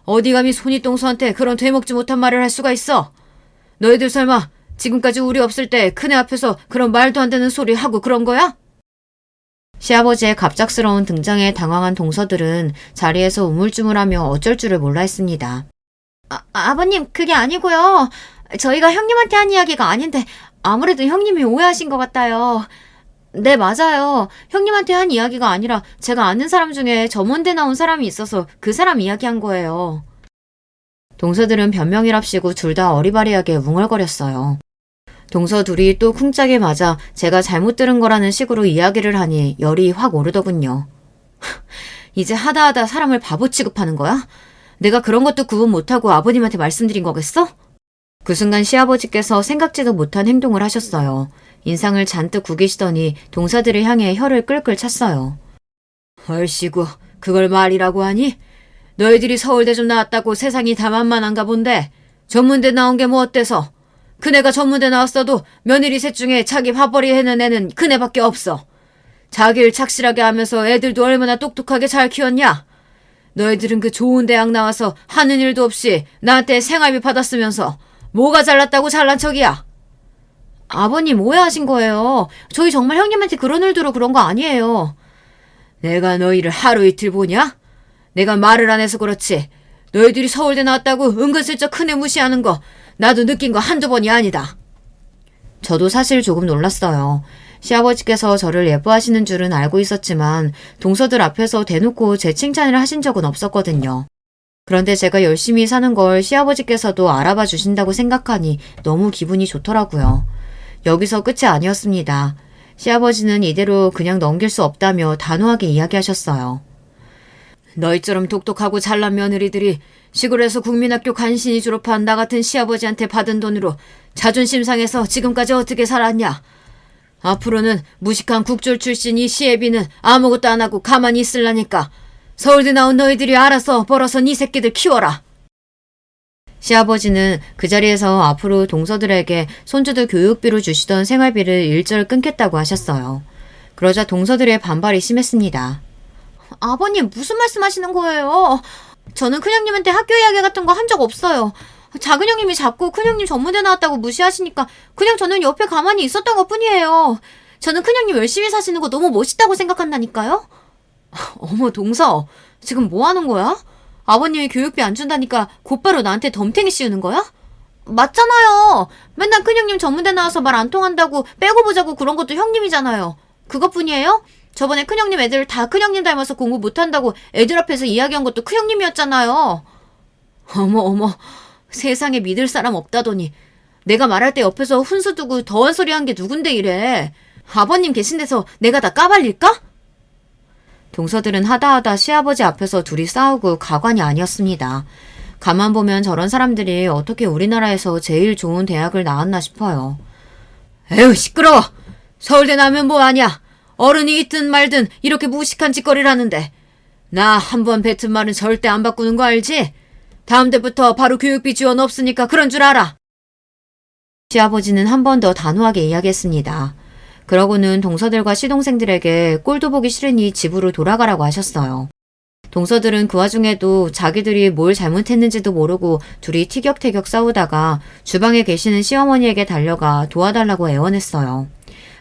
어디 감히 손이동서한테 그런 되먹지 못한 말을 할 수가 있어? 너희들 설마 지금까지 우리 없을 때 그네 앞에서 그런 말도 안 되는 소리 하고 그런 거야? 시아버지의 갑작스러운 등장에 당황한 동서들은 자리에서 우물쭈물하며 어쩔 줄을 몰라 했습니다. 아버님, 그게 아니고요. 저희가 형님한테 한 이야기가 아닌데 아무래도 형님이 오해하신 것 같아요. 네, 맞아요. 형님한테 한 이야기가 아니라 제가 아는 사람 중에 점원대 나온 사람이 있어서 그 사람 이야기한 거예요. 동서들은 변명이랍시고 둘 다 어리바리하게 웅얼거렸어요. 동서 둘이 또 쿵짝에 맞아 제가 잘못 들은 거라는 식으로 이야기를 하니 열이 확 오르더군요. 이제 하다하다 사람을 바보 취급하는 거야? 내가 그런 것도 구분 못하고 아버님한테 말씀드린 거겠어? 그 순간 시아버지께서 생각지도 못한 행동을 하셨어요. 인상을 잔뜩 구기시더니 동서들을 향해 혀를 끌끌 찼어요. 얼씨구, 그걸 말이라고 하니? 너희들이 서울대 좀 나왔다고 세상이 다 만만한가 본데 전문대 나온 게 뭐 어때서? 그네가 전문대 나왔어도 며느리 셋 중에 자기 밥벌이 해는 애는 그네밖에 없어. 자기를 착실하게 하면서 애들도 얼마나 똑똑하게 잘 키웠냐? 너희들은 그 좋은 대학 나와서 하는 일도 없이 나한테 생활비 받았으면서 뭐가 잘났다고 잘난 척이야? 아버님 오해하신 거예요. 저희 정말 형님한테 그런 일들로 그런 거 아니에요. 내가 너희를 하루 이틀 보냐? 내가 말을 안 해서 그렇지. 너희들이 서울대 나왔다고 은근슬쩍 큰애 무시하는 거 나도 느낀 거 한두 번이 아니다. 저도 사실 조금 놀랐어요. 시아버지께서 저를 예뻐하시는 줄은 알고 있었지만 동서들 앞에서 대놓고 제 칭찬을 하신 적은 없었거든요. 그런데 제가 열심히 사는 걸 시아버지께서도 알아봐 주신다고 생각하니 너무 기분이 좋더라고요. 여기서 끝이 아니었습니다. 시아버지는 이대로 그냥 넘길 수 없다며 단호하게 이야기하셨어요. 너희처럼 똑똑하고 잘난 며느리들이 시골에서 국민학교 간신히 졸업한 나 같은 시아버지한테 받은 돈으로 자존심 상해서 지금까지 어떻게 살았냐? 앞으로는 무식한 국졸 출신 이 시애비는 아무것도 안 하고 가만히 있으려니까 서울대 나온 너희들이 알아서 벌어서 네 새끼들 키워라. 시아버지는 그 자리에서 앞으로 동서들에게 손주들 교육비로 주시던 생활비를 일절 끊겠다고 하셨어요. 그러자 동서들의 반발이 심했습니다. 아버님 무슨 말씀하시는 거예요? 저는 큰형님한테 학교 이야기 같은 거 한 적 없어요. 작은 형님이 자꾸 큰형님 전문대 나왔다고 무시하시니까 그냥 저는 옆에 가만히 있었던 것 뿐이에요. 저는 큰형님 열심히 사시는 거 너무 멋있다고 생각한다니까요? 어머 동서, 지금 뭐 하는 거야? 아버님이 교육비 안 준다니까 곧바로 나한테 덤탱이 씌우는 거야? 맞잖아요. 맨날 큰형님 전문대 나와서 말 안 통한다고 빼고 보자고 그런 것도 형님이잖아요. 그것뿐이에요? 저번에 큰형님 애들 다 큰형님 닮아서 공부 못한다고 애들 앞에서 이야기한 것도 큰형님이었잖아요. 어머, 세상에 믿을 사람 없다더니 내가 말할 때 옆에서 훈수 두고 더한 소리 한 게 누군데 이래. 아버님 계신 데서 내가 다 까발릴까? 동서들은 하다하다 시아버지 앞에서 둘이 싸우고 가관이 아니었습니다. 가만 보면 저런 사람들이 어떻게 우리나라에서 제일 좋은 대학을 나왔나 싶어요. 에휴 시끄러워. 서울대 나면 뭐하냐. 어른이 있든 말든 이렇게 무식한 짓거리를 하는데 나 한 번 뱉은 말은 절대 안 바꾸는 거 알지? 다음 달부터 바로 교육비 지원 없으니까 그런 줄 알아. 시아버지는 한 번 더 단호하게 이야기했습니다. 그러고는 동서들과 시동생들에게 꼴도 보기 싫으니 집으로 돌아가라고 하셨어요. 동서들은 그 와중에도 자기들이 뭘 잘못했는지도 모르고 둘이 티격태격 싸우다가 주방에 계시는 시어머니에게 달려가 도와달라고 애원했어요.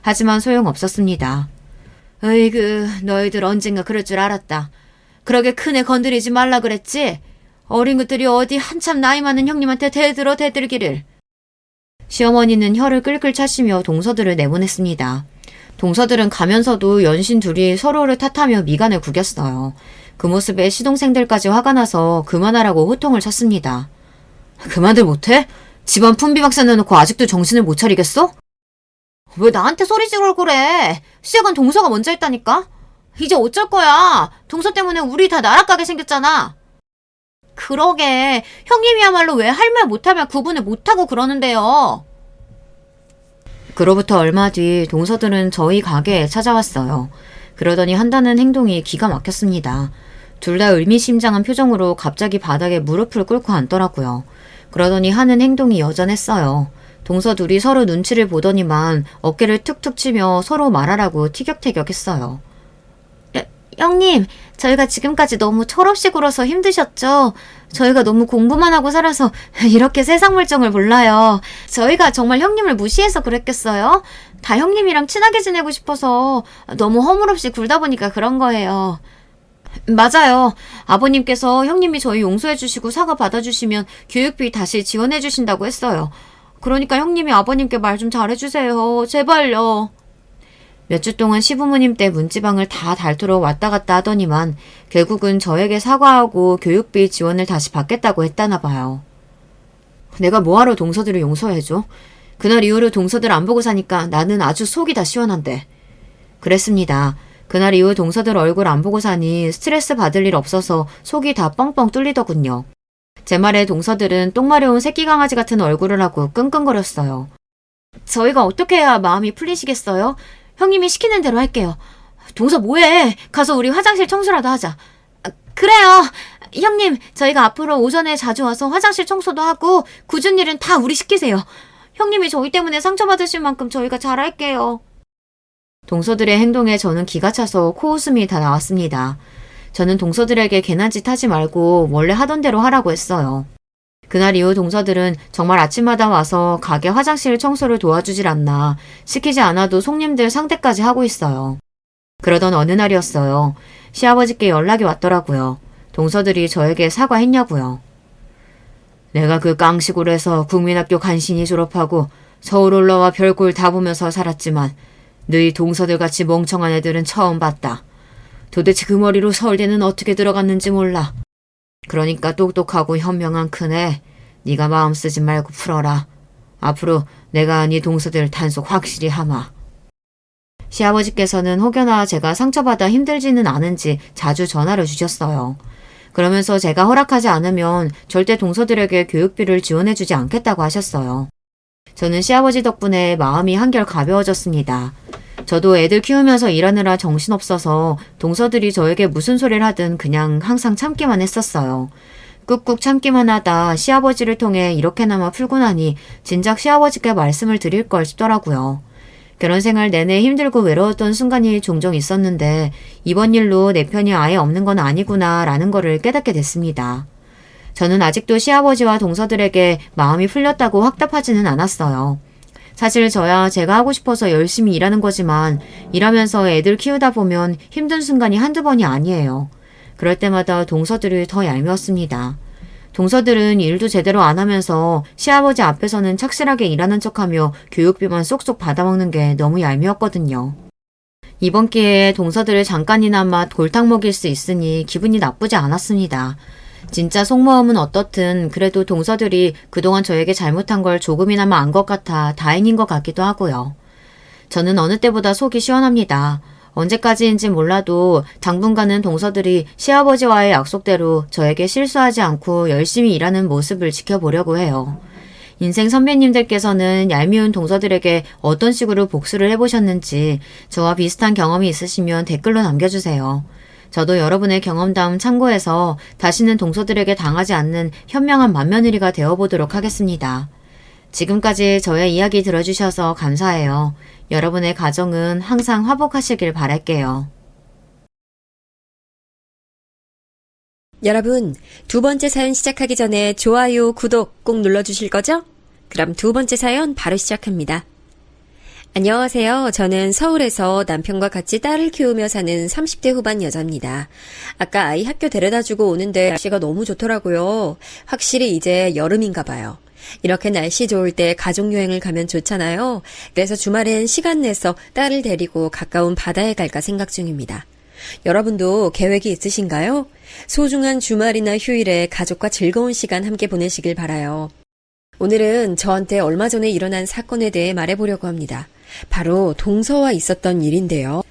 하지만 소용없었습니다. 으이그 너희들 언젠가 그럴 줄 알았다. 그러게 큰애 건드리지 말라 그랬지? 어린 것들이 어디 한참 나이 많은 형님한테 대들기를. 시어머니는 혀를 끌끌 차시며 동서들을 내보냈습니다. 동서들은 가면서도 연신 둘이 서로를 탓하며 미간을 구겼어요. 그 모습에 시동생들까지 화가 나서 그만하라고 호통을 쳤습니다. 그만들 못해? 집안 풍비박산 내놓고 아직도 정신을 못 차리겠어? 왜 나한테 소리 지르고 그래? 시작은 동서가 먼저 했다니까? 이제 어쩔 거야? 동서 때문에 우리 다 나락가게 생겼잖아. 그러게, 형님이야말로 왜 할 말 못하면 구분을 못하고 그러는데요. 그로부터 얼마 뒤 동서들은 저희 가게에 찾아왔어요. 그러더니 한다는 행동이 기가 막혔습니다. 둘 다 의미심장한 표정으로 갑자기 바닥에 무릎을 꿇고 앉더라고요. 그러더니 하는 행동이 여전했어요. 동서 둘이 서로 눈치를 보더니만 어깨를 툭툭 치며 서로 말하라고 티격태격했어요. 형님, 저희가 지금까지 너무 철없이 굴어서 힘드셨죠? 저희가 너무 공부만 하고 살아서 이렇게 세상 물정을 몰라요. 저희가 정말 형님을 무시해서 그랬겠어요? 다 형님이랑 친하게 지내고 싶어서 너무 허물없이 굴다 보니까 그런 거예요. 맞아요. 아버님께서 형님이 저희 용서해 주시고 사과 받아주시면 교육비 다시 지원해 주신다고 했어요. 그러니까 형님이 아버님께 말 좀 잘해주세요. 제발요. 몇 주 동안 시부모님 때 문지방을 다 닳도록 왔다 갔다 하더니만 결국은 저에게 사과하고 교육비 지원을 다시 받겠다고 했다나 봐요. 내가 뭐하러 동서들을 용서해줘? 그날 이후로 동서들 안 보고 사니까 나는 아주 속이 다 시원한데. 그랬습니다. 그날 이후 동서들 얼굴 안 보고 사니 스트레스 받을 일 없어서 속이 다 뻥뻥 뚫리더군요. 제 말에 동서들은 똥 마려운 새끼 강아지 같은 얼굴을 하고 끙끙거렸어요. 저희가 어떻게 해야 마음이 풀리시겠어요? 형님이 시키는 대로 할게요. 동서 뭐해? 가서 우리 화장실 청소라도 하자. 그래요. 형님, 저희가 앞으로 오전에 자주 와서 화장실 청소도 하고 굳은 일은 다 우리 시키세요. 형님이 저희 때문에 상처받으실 만큼 저희가 잘할게요. 동서들의 행동에 저는 기가 차서 코웃음이 다 나왔습니다. 저는 동서들에게 괜한 짓 하지 말고 원래 하던 대로 하라고 했어요. 그날 이후 동서들은 정말 아침마다 와서 가게 화장실 청소를 도와주질 않나, 시키지 않아도 손님들 상대까지 하고 있어요. 그러던 어느 날이었어요. 시아버지께 연락이 왔더라고요. 동서들이 저에게 사과했냐고요. 내가 그 깡시골에서 국민학교 간신히 졸업하고 서울 올라와 별꼴 다 보면서 살았지만 너희 동서들같이 멍청한 애들은 처음 봤다. 도대체 그 머리로 서울대는 어떻게 들어갔는지 몰라. 그러니까 똑똑하고 현명한 큰애, 네가 마음 쓰지 말고 풀어라. 앞으로 내가 네 동서들 단속 확실히 하마. 시아버지께서는 혹여나 제가 상처받아 힘들지는 않은지 자주 전화를 주셨어요. 그러면서 제가 허락하지 않으면 절대 동서들에게 교육비를 지원해주지 않겠다고 하셨어요. 저는 시아버지 덕분에 마음이 한결 가벼워졌습니다. 저도 애들 키우면서 일하느라 정신없어서 동서들이 저에게 무슨 소리를 하든 그냥 항상 참기만 했었어요. 꾹꾹 참기만 하다 시아버지를 통해 이렇게나마 풀고 나니 진작 시아버지께 말씀을 드릴 걸 싶더라고요. 결혼 생활 내내 힘들고 외로웠던 순간이 종종 있었는데 이번 일로 내 편이 아예 없는 건 아니구나 라는 거를 깨닫게 됐습니다. 저는 아직도 시아버지와 동서들에게 마음이 풀렸다고 확답하지는 않았어요. 사실 저야 제가 하고 싶어서 열심히 일하는 거지만 일하면서 애들 키우다 보면 힘든 순간이 한두 번이 아니에요. 그럴 때마다 동서들이 더 얄미웠습니다. 동서들은 일도 제대로 안 하면서 시아버지 앞에서는 착실하게 일하는 척하며 교육비만 쏙쏙 받아먹는 게 너무 얄미웠거든요. 이번 기회에 동서들을 잠깐이나마 골탕 먹일 수 있으니 기분이 나쁘지 않았습니다. 진짜 속마음은 어떻든 그래도 동서들이 그동안 저에게 잘못한 걸 조금이나마 안 것 같아 다행인 것 같기도 하고요. 저는 어느 때보다 속이 시원합니다. 언제까지인지 몰라도 당분간은 동서들이 시아버지와의 약속대로 저에게 실수하지 않고 열심히 일하는 모습을 지켜보려고 해요. 인생 선배님들께서는 얄미운 동서들에게 어떤 식으로 복수를 해보셨는지 저와 비슷한 경험이 있으시면 댓글로 남겨주세요. 저도 여러분의 경험담 참고해서 다시는 동서들에게 당하지 않는 현명한 맏며느리가 되어보도록 하겠습니다. 지금까지 저의 이야기 들어주셔서 감사해요. 여러분의 가정은 항상 화복하시길 바랄게요. 여러분, 두 번째 사연 시작하기 전에 좋아요, 구독 꼭 눌러주실 거죠? 그럼 두 번째 사연 바로 시작합니다. 안녕하세요. 저는 서울에서 남편과 같이 딸을 키우며 사는 30대 후반 여자입니다. 아까 아이 학교 데려다주고 오는데 날씨가 너무 좋더라고요. 확실히 이제 여름인가 봐요. 이렇게 날씨 좋을 때 가족여행을 가면 좋잖아요. 그래서 주말엔 시간 내서 딸을 데리고 가까운 바다에 갈까 생각 중입니다. 여러분도 계획이 있으신가요? 소중한 주말이나 휴일에 가족과 즐거운 시간 함께 보내시길 바라요. 오늘은 저한테 얼마 전에 일어난 사건에 대해 말해보려고 합니다. 바로 동서와 있었던 일인데요.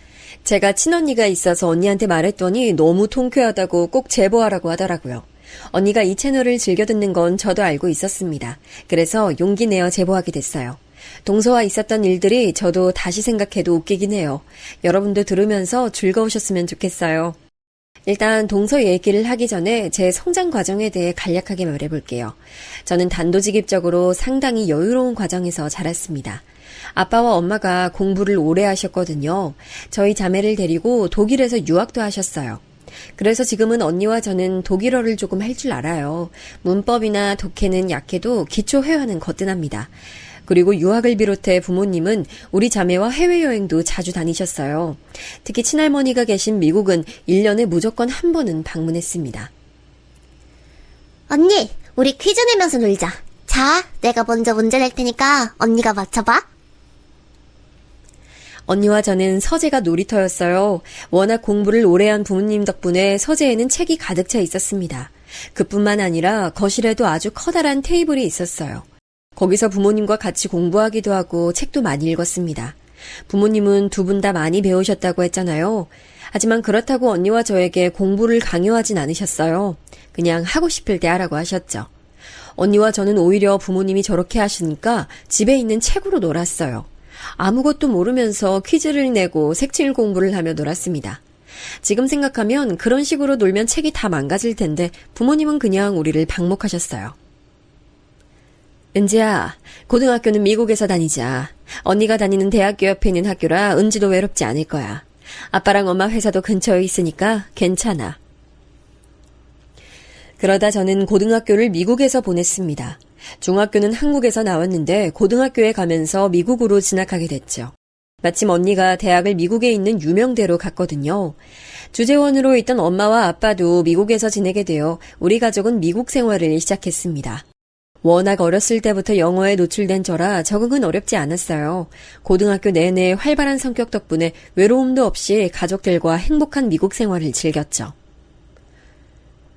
제가 친언니가 있어서 언니한테 말했더니 너무 통쾌하다고 꼭 제보하라고 하더라고요. 언니가 이 채널을 즐겨 듣는 건 저도 알고 있었습니다. 그래서 용기 내어 제보하게 됐어요. 동서와 있었던 일들이 저도 다시 생각해도 웃기긴 해요. 여러분도 들으면서 즐거우셨으면 좋겠어요. 일단 동서 얘기를 하기 전에 제 성장 과정에 대해 간략하게 말해볼게요. 저는 단도직입적으로 상당히 여유로운 과정에서 자랐습니다. 아빠와 엄마가 공부를 오래 하셨거든요. 저희 자매를 데리고 독일에서 유학도 하셨어요. 그래서 지금은 언니와 저는 독일어를 조금 할 줄 알아요. 문법이나 독해는 약해도 기초 회화는 거뜬합니다. 그리고 유학을 비롯해 부모님은 우리 자매와 해외여행도 자주 다니셨어요. 특히 친할머니가 계신 미국은 1년에 무조건 한 번은 방문했습니다. 언니, 우리 퀴즈 내면서 놀자. 자, 내가 먼저 문제 낼 테니까 언니가 맞춰봐. 언니와 저는 서재가 놀이터였어요. 워낙 공부를 오래 한 부모님 덕분에 서재에는 책이 가득 차 있었습니다. 그뿐만 아니라 거실에도 아주 커다란 테이블이 있었어요. 거기서 부모님과 같이 공부하기도 하고 책도 많이 읽었습니다. 부모님은 두 분 다 많이 배우셨다고 했잖아요. 하지만 그렇다고 언니와 저에게 공부를 강요하진 않으셨어요. 그냥 하고 싶을 때 하라고 하셨죠. 언니와 저는 오히려 부모님이 저렇게 하시니까 집에 있는 책으로 놀았어요. 아무것도 모르면서 퀴즈를 내고 색칠 공부를 하며 놀았습니다. 지금 생각하면 그런 식으로 놀면 책이 다 망가질 텐데 부모님은 그냥 우리를 방목하셨어요. 은지야, 고등학교는 미국에서 다니자. 언니가 다니는 대학교 옆에 있는 학교라 은지도 외롭지 않을 거야. 아빠랑 엄마 회사도 근처에 있으니까 괜찮아. 그러다 저는 고등학교를 미국에서 보냈습니다. 중학교는 한국에서 나왔는데 고등학교에 가면서 미국으로 진학하게 됐죠. 마침 언니가 대학을 미국에 있는 유명대로 갔거든요. 주재원으로 있던 엄마와 아빠도 미국에서 지내게 되어 우리 가족은 미국 생활을 시작했습니다. 워낙 어렸을 때부터 영어에 노출된 저라 적응은 어렵지 않았어요. 고등학교 내내 활발한 성격 덕분에 외로움도 없이 가족들과 행복한 미국 생활을 즐겼죠.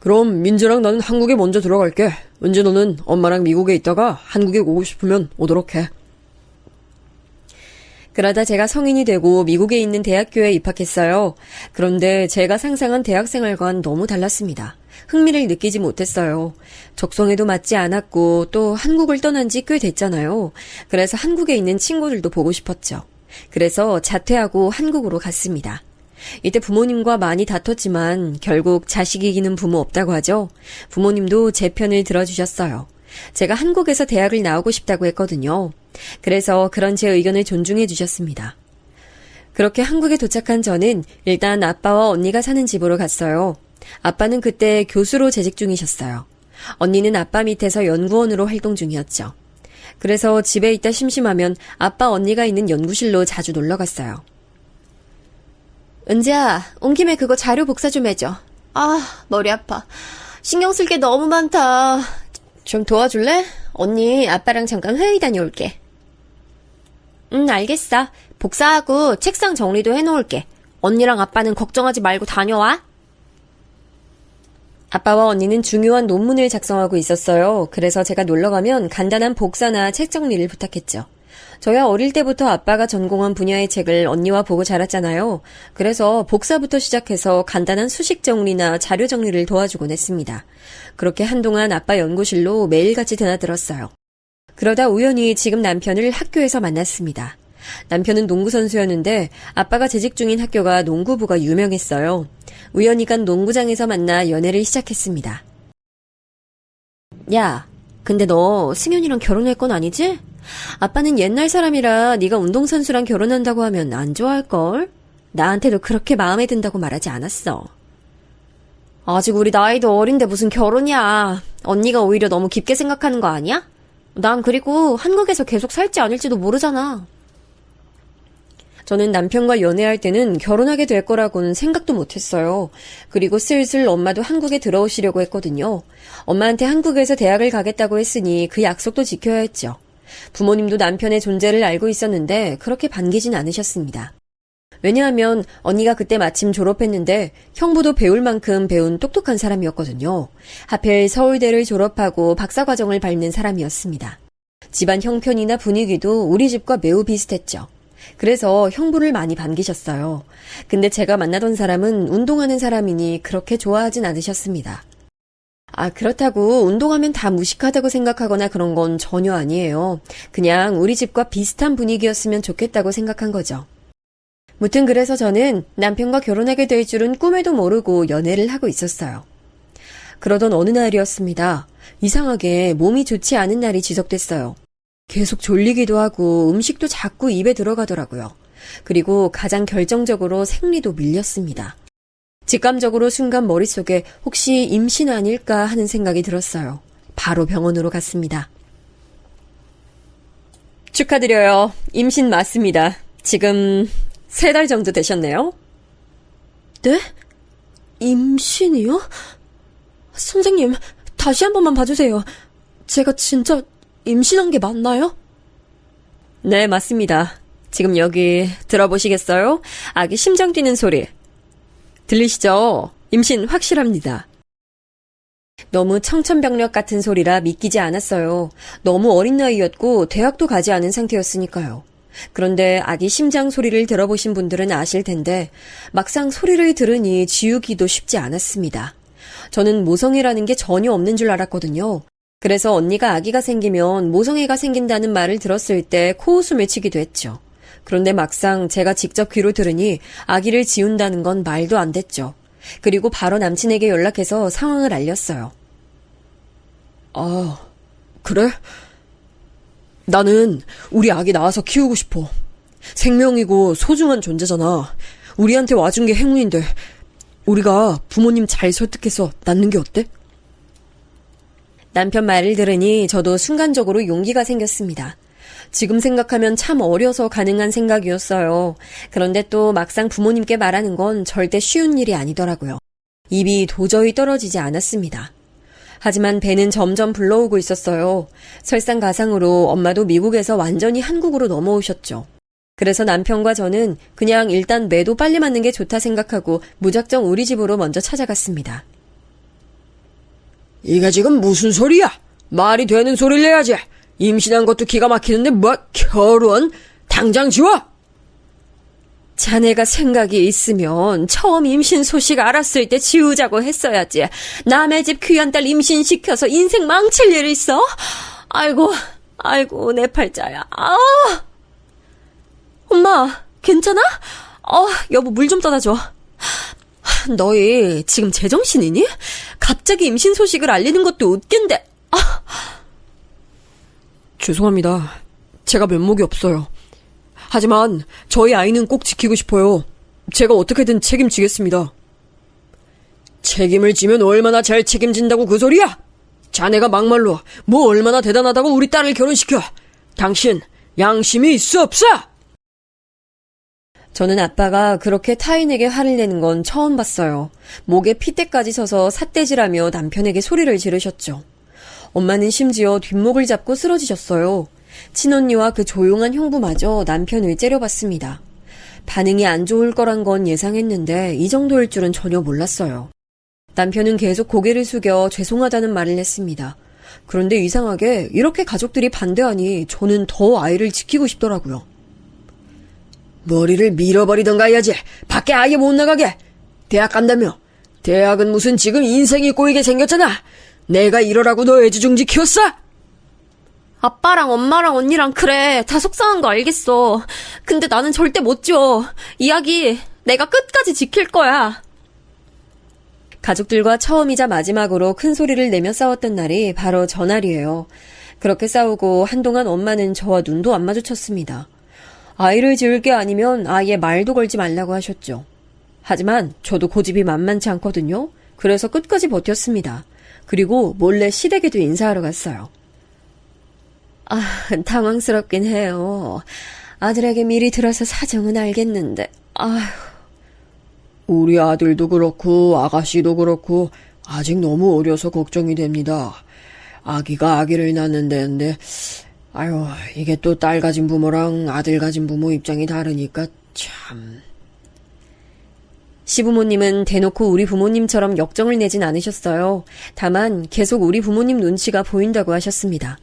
그럼 민지랑 나는 한국에 먼저 들어갈게. 은지 너는 엄마랑 미국에 있다가 한국에 오고 싶으면 오도록 해. 그러다 제가 성인이 되고 미국에 있는 대학교에 입학했어요. 그런데 제가 상상한 대학 생활과는 너무 달랐습니다. 흥미를 느끼지 못했어요. 적성에도 맞지 않았고 또 한국을 떠난 지 꽤 됐잖아요. 그래서 한국에 있는 친구들도 보고 싶었죠. 그래서 자퇴하고 한국으로 갔습니다. 이때 부모님과 많이 다퉜지만 결국 자식 이기는 부모 없다고 하죠. 부모님도 제 편을 들어주셨어요. 제가 한국에서 대학을 나오고 싶다고 했거든요. 그래서 그런 제 의견을 존중해 주셨습니다. 그렇게 한국에 도착한 저는 일단 아빠와 언니가 사는 집으로 갔어요. 아빠는 그때 교수로 재직 중이셨어요. 언니는 아빠 밑에서 연구원으로 활동 중이었죠. 그래서 집에 있다 심심하면 아빠 언니가 있는 연구실로 자주 놀러 갔어요. 은지야, 온 김에 그거 자료 복사 좀 해줘. 아, 머리 아파. 신경 쓸 게 너무 많다. 좀 도와줄래? 언니 아빠랑 잠깐 회의 다녀올게. 응, 알겠어. 복사하고 책상 정리도 해놓을게. 언니랑 아빠는 걱정하지 말고 다녀와. 아빠와 언니는 중요한 논문을 작성하고 있었어요. 그래서 제가 놀러가면 간단한 복사나 책 정리를 부탁했죠. 저야 어릴 때부터 아빠가 전공한 분야의 책을 언니와 보고 자랐잖아요. 그래서 복사부터 시작해서 간단한 수식 정리나 자료 정리를 도와주곤 했습니다. 그렇게 한동안 아빠 연구실로 매일같이 드나들었어요. 그러다 우연히 지금 남편을 학교에서 만났습니다. 남편은 농구선수였는데 아빠가 재직 중인 학교가 농구부가 유명했어요. 우연히 간 농구장에서 만나 연애를 시작했습니다. 야, 근데 너 승현이랑 결혼할 건 아니지? 아빠는 옛날 사람이라 네가 운동선수랑 결혼한다고 하면 안 좋아할걸? 나한테도 그렇게 마음에 든다고 말하지 않았어. 아직 우리 나이도 어린데 무슨 결혼이야. 언니가 오히려 너무 깊게 생각하는 거 아니야? 난 그리고 한국에서 계속 살지 않을지도 모르잖아. 저는 남편과 연애할 때는 결혼하게 될 거라고는 생각도 못했어요. 그리고 슬슬 엄마도 한국에 들어오시려고 했거든요. 엄마한테 한국에서 대학을 가겠다고 했으니 그 약속도 지켜야 했죠. 부모님도 남편의 존재를 알고 있었는데 그렇게 반기진 않으셨습니다. 왜냐하면 언니가 그때 마침 졸업했는데 형부도 배울 만큼 배운 똑똑한 사람이었거든요. 하필 서울대를 졸업하고 박사과정을 밟는 사람이었습니다. 집안 형편이나 분위기도 우리 집과 매우 비슷했죠. 그래서 형부를 많이 반기셨어요. 근데 제가 만나던 사람은 운동하는 사람이니 그렇게 좋아하진 않으셨습니다. 그렇다고 운동하면 다 무식하다고 생각하거나 그런 건 전혀 아니에요. 그냥 우리 집과 비슷한 분위기였으면 좋겠다고 생각한 거죠. 무튼 그래서 저는 남편과 결혼하게 될 줄은 꿈에도 모르고 연애를 하고 있었어요. 그러던 어느 날이었습니다. 이상하게 몸이 좋지 않은 날이 지속됐어요. 계속 졸리기도 하고 음식도 자꾸 입에 들어가더라고요. 그리고 가장 결정적으로 생리도 밀렸습니다. 직감적으로 순간 머릿속에 혹시 임신 아닐까 하는 생각이 들었어요. 바로 병원으로 갔습니다. 축하드려요. 임신 맞습니다. 지금 3달 정도 되셨네요. 네? 임신이요? 선생님, 다시 한 번만 봐주세요. 제가 진짜 임신한 게 맞나요? 네, 맞습니다. 지금 여기 들어보시겠어요? 아기 심장 뛰는 소리. 들리시죠? 임신 확실합니다. 너무 청천벽력 같은 소리라 믿기지 않았어요. 너무 어린 나이였고 대학도 가지 않은 상태였으니까요. 그런데 아기 심장 소리를 들어보신 분들은 아실 텐데 막상 소리를 들으니 지우기도 쉽지 않았습니다. 저는 모성애라는 게 전혀 없는 줄 알았거든요. 그래서 언니가 아기가 생기면 모성애가 생긴다는 말을 들었을 때 코웃음을 치기도 했죠. 그런데 막상 제가 직접 귀로 들으니 아기를 지운다는 건 말도 안 됐죠. 그리고 바로 남친에게 연락해서 상황을 알렸어요. 그래? 나는 우리 아기 낳아서 키우고 싶어. 생명이고 소중한 존재잖아. 우리한테 와준 게 행운인데 우리가 부모님 잘 설득해서 낳는 게 어때? 남편 말을 들으니 저도 순간적으로 용기가 생겼습니다. 지금 생각하면 참 어려서 가능한 생각이었어요. 그런데 또 막상 부모님께 말하는 건 절대 쉬운 일이 아니더라고요. 입이 도저히 떨어지지 않았습니다. 하지만 배는 점점 불러오고 있었어요. 설상가상으로 엄마도 미국에서 완전히 한국으로 넘어오셨죠. 그래서 남편과 저는 그냥 일단 매도 빨리 맞는 게 좋다 생각하고 무작정 우리 집으로 먼저 찾아갔습니다. 이게 지금 무슨 소리야? 말이 되는 소리를 내야지. 임신한 것도 기가 막히는데 뭐 결혼? 당장 지워! 자네가 생각이 있으면 처음 임신 소식 알았을 때 지우자고 했어야지. 남의 집 귀한 딸 임신시켜서 인생 망칠 일 있어? 아이고 내 팔자야. 엄마, 괜찮아? 여보 물 좀 떠다 줘. 너희 지금 제정신이니? 갑자기 임신 소식을 알리는 것도 웃긴데. 죄송합니다. 제가 면목이 없어요. 하지만 저희 아이는 꼭 지키고 싶어요. 제가 어떻게든 책임지겠습니다. 책임을 지면 얼마나 잘 책임진다고 그 소리야? 자네가 막말로 뭐 얼마나 대단하다고 우리 딸을 결혼시켜. 당신 양심이 있어 없어? 저는 아빠가 그렇게 타인에게 화를 내는 건 처음 봤어요. 목에 핏대까지 서서 삿대질하며 남편에게 소리를 지르셨죠. 엄마는 심지어 뒷목을 잡고 쓰러지셨어요. 친언니와 그 조용한 형부마저 남편을 째려봤습니다. 반응이 안 좋을 거란 건 예상했는데 이 정도일 줄은 전혀 몰랐어요. 남편은 계속 고개를 숙여 죄송하다는 말을 했습니다. 그런데 이상하게 이렇게 가족들이 반대하니 저는 더 아이를 지키고 싶더라고요. 머리를 밀어버리던가 해야지. 밖에 아예 못 나가게. 대학 간다며. 대학은 무슨 지금 인생이 꼬이게 생겼잖아. 내가 이러라고 너 애지중지 키웠어? 아빠랑 엄마랑 언니랑 그래. 다 속상한 거 알겠어. 근데 나는 절대 못 줘. 이야기 내가 끝까지 지킬 거야. 가족들과 처음이자 마지막으로 큰 소리를 내며 싸웠던 날이 바로 저날이에요. 그렇게 싸우고 한동안 엄마는 저와 눈도 안 마주쳤습니다. 아이를 지을 게 아니면 아예 말도 걸지 말라고 하셨죠. 하지만 저도 고집이 만만치 않거든요. 그래서 끝까지 버텼습니다. 그리고 몰래 시댁에도 인사하러 갔어요. 당황스럽긴 해요. 아들에게 미리 들어서 사정은 알겠는데, 아휴. 우리 아들도 그렇고 아가씨도 그렇고 아직 너무 어려서 걱정이 됩니다. 아기가 아기를 낳는다는데 아유 이게 또 딸 가진 부모랑 아들 가진 부모 입장이 다르니까 참. 시부모님은 대놓고 우리 부모님처럼 역정을 내진 않으셨어요. 다만 계속 우리 부모님 눈치가 보인다고 하셨습니다.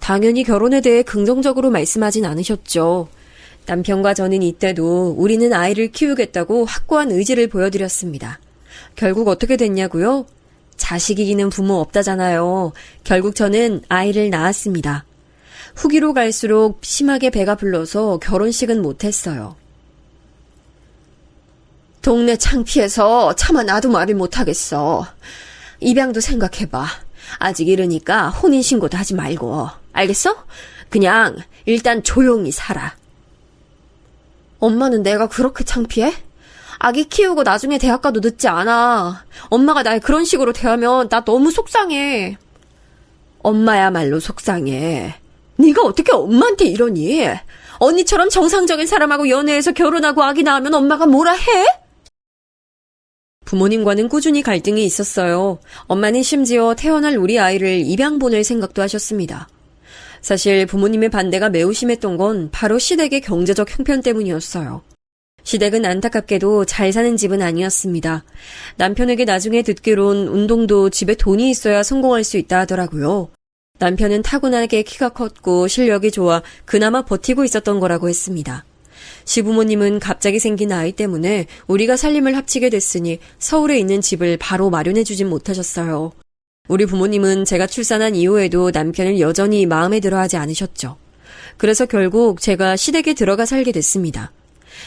당연히 결혼에 대해 긍정적으로 말씀하진 않으셨죠. 남편과 저는 이때도 우리는 아이를 키우겠다고 확고한 의지를 보여드렸습니다. 결국 어떻게 됐냐고요? 자식 이기는 부모 없다잖아요. 결국 저는 아이를 낳았습니다. 후기로 갈수록 심하게 배가 불러서 결혼식은 못했어요. 동네 창피해서 차마 나도 말을 못하겠어. 입양도 생각해봐. 아직 이르니까 혼인신고도 하지 말고. 알겠어? 그냥 일단 조용히 살아. 엄마는 내가 그렇게 창피해? 아기 키우고 나중에 대학 가도 늦지 않아. 엄마가 날 그런 식으로 대하면 나 너무 속상해. 엄마야말로 속상해. 네가 어떻게 엄마한테 이러니? 언니처럼 정상적인 사람하고 연애해서 결혼하고 아기 낳으면 엄마가 뭐라 해? 부모님과는 꾸준히 갈등이 있었어요. 엄마는 심지어 태어날 우리 아이를 입양 보낼 생각도 하셨습니다. 사실 부모님의 반대가 매우 심했던 건 바로 시댁의 경제적 형편 때문이었어요. 시댁은 안타깝게도 잘 사는 집은 아니었습니다. 남편에게 나중에 듣기론 운동도 집에 돈이 있어야 성공할 수 있다 하더라고요. 남편은 타고나게 키가 컸고 실력이 좋아 그나마 버티고 있었던 거라고 했습니다. 시부모님은 갑자기 생긴 아이 때문에 우리가 살림을 합치게 됐으니 서울에 있는 집을 바로 마련해주진 못하셨어요. 우리 부모님은 제가 출산한 이후에도 남편을 여전히 마음에 들어하지 않으셨죠. 그래서 결국 제가 시댁에 들어가 살게 됐습니다.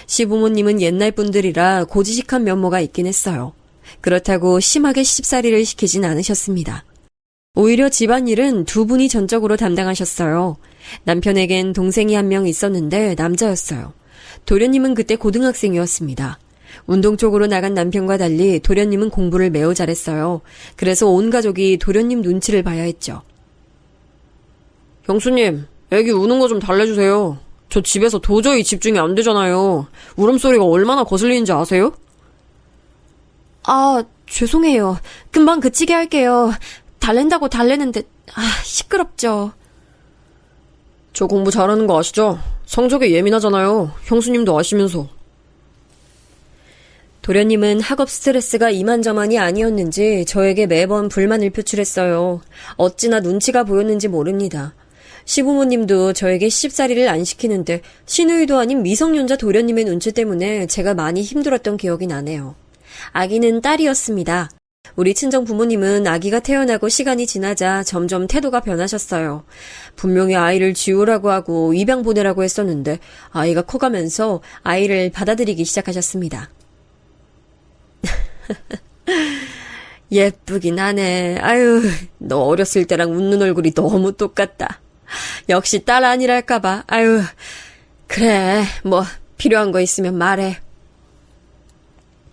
시부모님은 옛날 분들이라 고지식한 면모가 있긴 했어요. 그렇다고 심하게 시집살이를 시키진 않으셨습니다. 오히려 집안일은 두 분이 전적으로 담당하셨어요. 남편에겐 동생이 한 명 있었는데 남자였어요. 도련님은 그때 고등학생이었습니다. 운동 쪽으로 나간 남편과 달리 도련님은 공부를 매우 잘했어요. 그래서 온 가족이 도련님 눈치를 봐야 했죠. 형수님, 애기 우는 거 좀 달래주세요. 저 집에서 도저히 집중이 안 되잖아요. 울음소리가 얼마나 거슬리는지 아세요? 아, 죄송해요. 금방 그치게 할게요. 달랜다고 달래는데, 시끄럽죠. 저 공부 잘하는 거 아시죠? 성적에 예민하잖아요. 형수님도 아시면서. 도련님은 학업 스트레스가 이만저만이 아니었는지 저에게 매번 불만을 표출했어요. 어찌나 눈치가 보였는지 모릅니다. 시부모님도 저에게 시집살이를 안 시키는데 시누이도 아닌 미성년자 도련님의 눈치 때문에 제가 많이 힘들었던 기억이 나네요. 아기는 딸이었습니다. 우리 친정 부모님은 아기가 태어나고 시간이 지나자 점점 태도가 변하셨어요. 분명히 아이를 지우라고 하고 입양 보내라고 했었는데 아이가 커가면서 아이를 받아들이기 시작하셨습니다. 예쁘긴 하네. 아유, 너 어렸을 때랑 웃는 얼굴이 너무 똑같다. 역시 딸 아니랄까봐. 아유, 그래, 뭐 필요한 거 있으면 말해.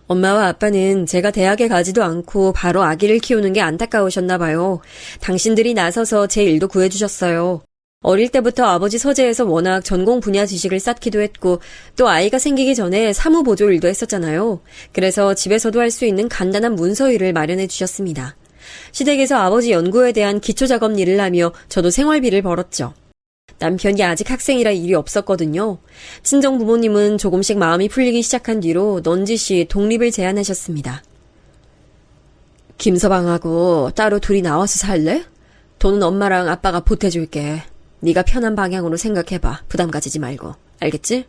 엄마와 아빠는 제가 대학에 가지도 않고 바로 아기를 키우는 게 안타까우셨나 봐요. 당신들이 나서서 제 일도 구해주셨어요. 어릴 때부터 아버지 서재에서 워낙 전공 분야 지식을 쌓기도 했고 또 아이가 생기기 전에 사무보조 일도 했었잖아요. 그래서 집에서도 할 수 있는 간단한 문서 일을 마련해 주셨습니다. 시댁에서 아버지 연구에 대한 기초작업 일을 하며 저도 생활비를 벌었죠. 남편이 아직 학생이라 일이 없었거든요. 친정 부모님은 조금씩 마음이 풀리기 시작한 뒤로 넌지시 독립을 제안하셨습니다. 김서방하고 따로 둘이 나와서 살래? 돈은 엄마랑 아빠가 보태줄게. 네가 편한 방향으로 생각해봐. 부담 가지지 말고. 알겠지?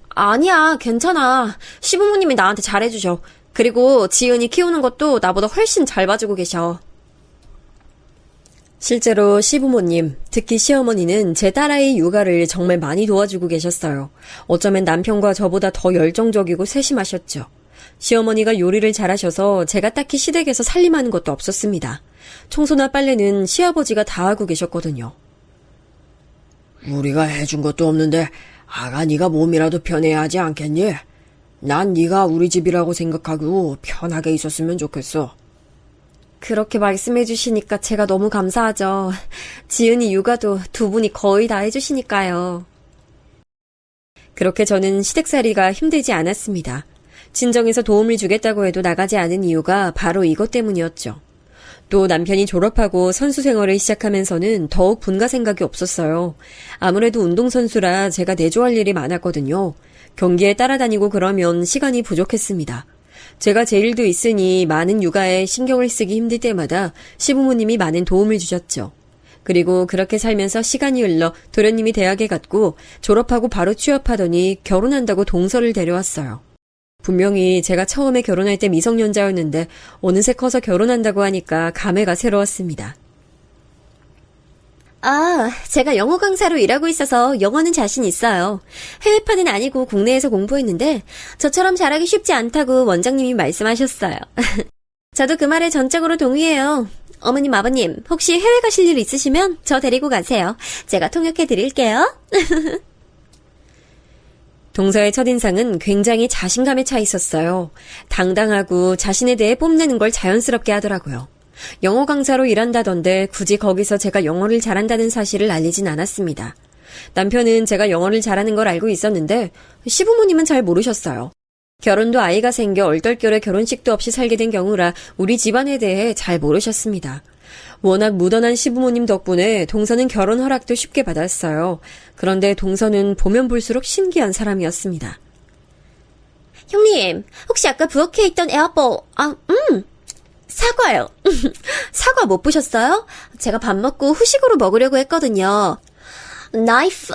아니야, 괜찮아. 시부모님이 나한테 잘해주셔. 그리고 지은이 키우는 것도 나보다 훨씬 잘 봐주고 계셔. 실제로 시부모님, 특히 시어머니는 제 딸아이 육아를 정말 많이 도와주고 계셨어요. 어쩌면 남편과 저보다 더 열정적이고 세심하셨죠. 시어머니가 요리를 잘하셔서 제가 딱히 시댁에서 살림하는 것도 없었습니다. 청소나 빨래는 시아버지가 다 하고 계셨거든요. 우리가 해준 것도 없는데 아가 네가 몸이라도 편해야 하지 않겠니? 난 네가 우리 집이라고 생각하고 편하게 있었으면 좋겠어. 그렇게 말씀해 주시니까 제가 너무 감사하죠. 지은이 육아도 두 분이 거의 다 해주시니까요. 그렇게 저는 시댁살이가 힘들지 않았습니다. 친정에서 도움을 주겠다고 해도 나가지 않은 이유가 바로 이것 때문이었죠. 또 남편이 졸업하고 선수 생활을 시작하면서는 더욱 분가 생각이 없었어요. 아무래도 운동선수라 제가 내조할 일이 많았거든요. 경기에 따라다니고 그러면 시간이 부족했습니다. 제가 제 일도 있으니 많은 육아에 신경을 쓰기 힘들 때마다 시부모님이 많은 도움을 주셨죠. 그리고 그렇게 살면서 시간이 흘러 도련님이 대학에 갔고 졸업하고 바로 취업하더니 결혼한다고 동서를 데려왔어요. 분명히 제가 처음에 결혼할 때 미성년자였는데 어느새 커서 결혼한다고 하니까 감회가 새로웠습니다. 아, 제가 영어 강사로 일하고 있어서 영어는 자신 있어요. 해외파는 아니고 국내에서 공부했는데 저처럼 잘하기 쉽지 않다고 원장님이 말씀하셨어요. 저도 그 말에 전적으로 동의해요. 어머님, 아버님, 혹시 해외 가실 일 있으시면 저 데리고 가세요. 제가 통역해 드릴게요. 동서의 첫인상은 굉장히 자신감에 차 있었어요. 당당하고 자신에 대해 뽐내는 걸 자연스럽게 하더라고요. 영어 강사로 일한다던데 굳이 거기서 제가 영어를 잘한다는 사실을 알리진 않았습니다. 남편은 제가 영어를 잘하는 걸 알고 있었는데 시부모님은 잘 모르셨어요. 결혼도 아이가 생겨 얼떨결에 결혼식도 없이 살게 된 경우라 우리 집안에 대해 잘 모르셨습니다. 워낙 무던한 시부모님 덕분에 동서는 결혼 허락도 쉽게 받았어요. 그런데 동서는 보면 볼수록 신기한 사람이었습니다. 형님, 혹시 아까 부엌에 있던 애플, 사과요. 사과 못 보셨어요? 제가 밥 먹고 후식으로 먹으려고 했거든요. 나이프,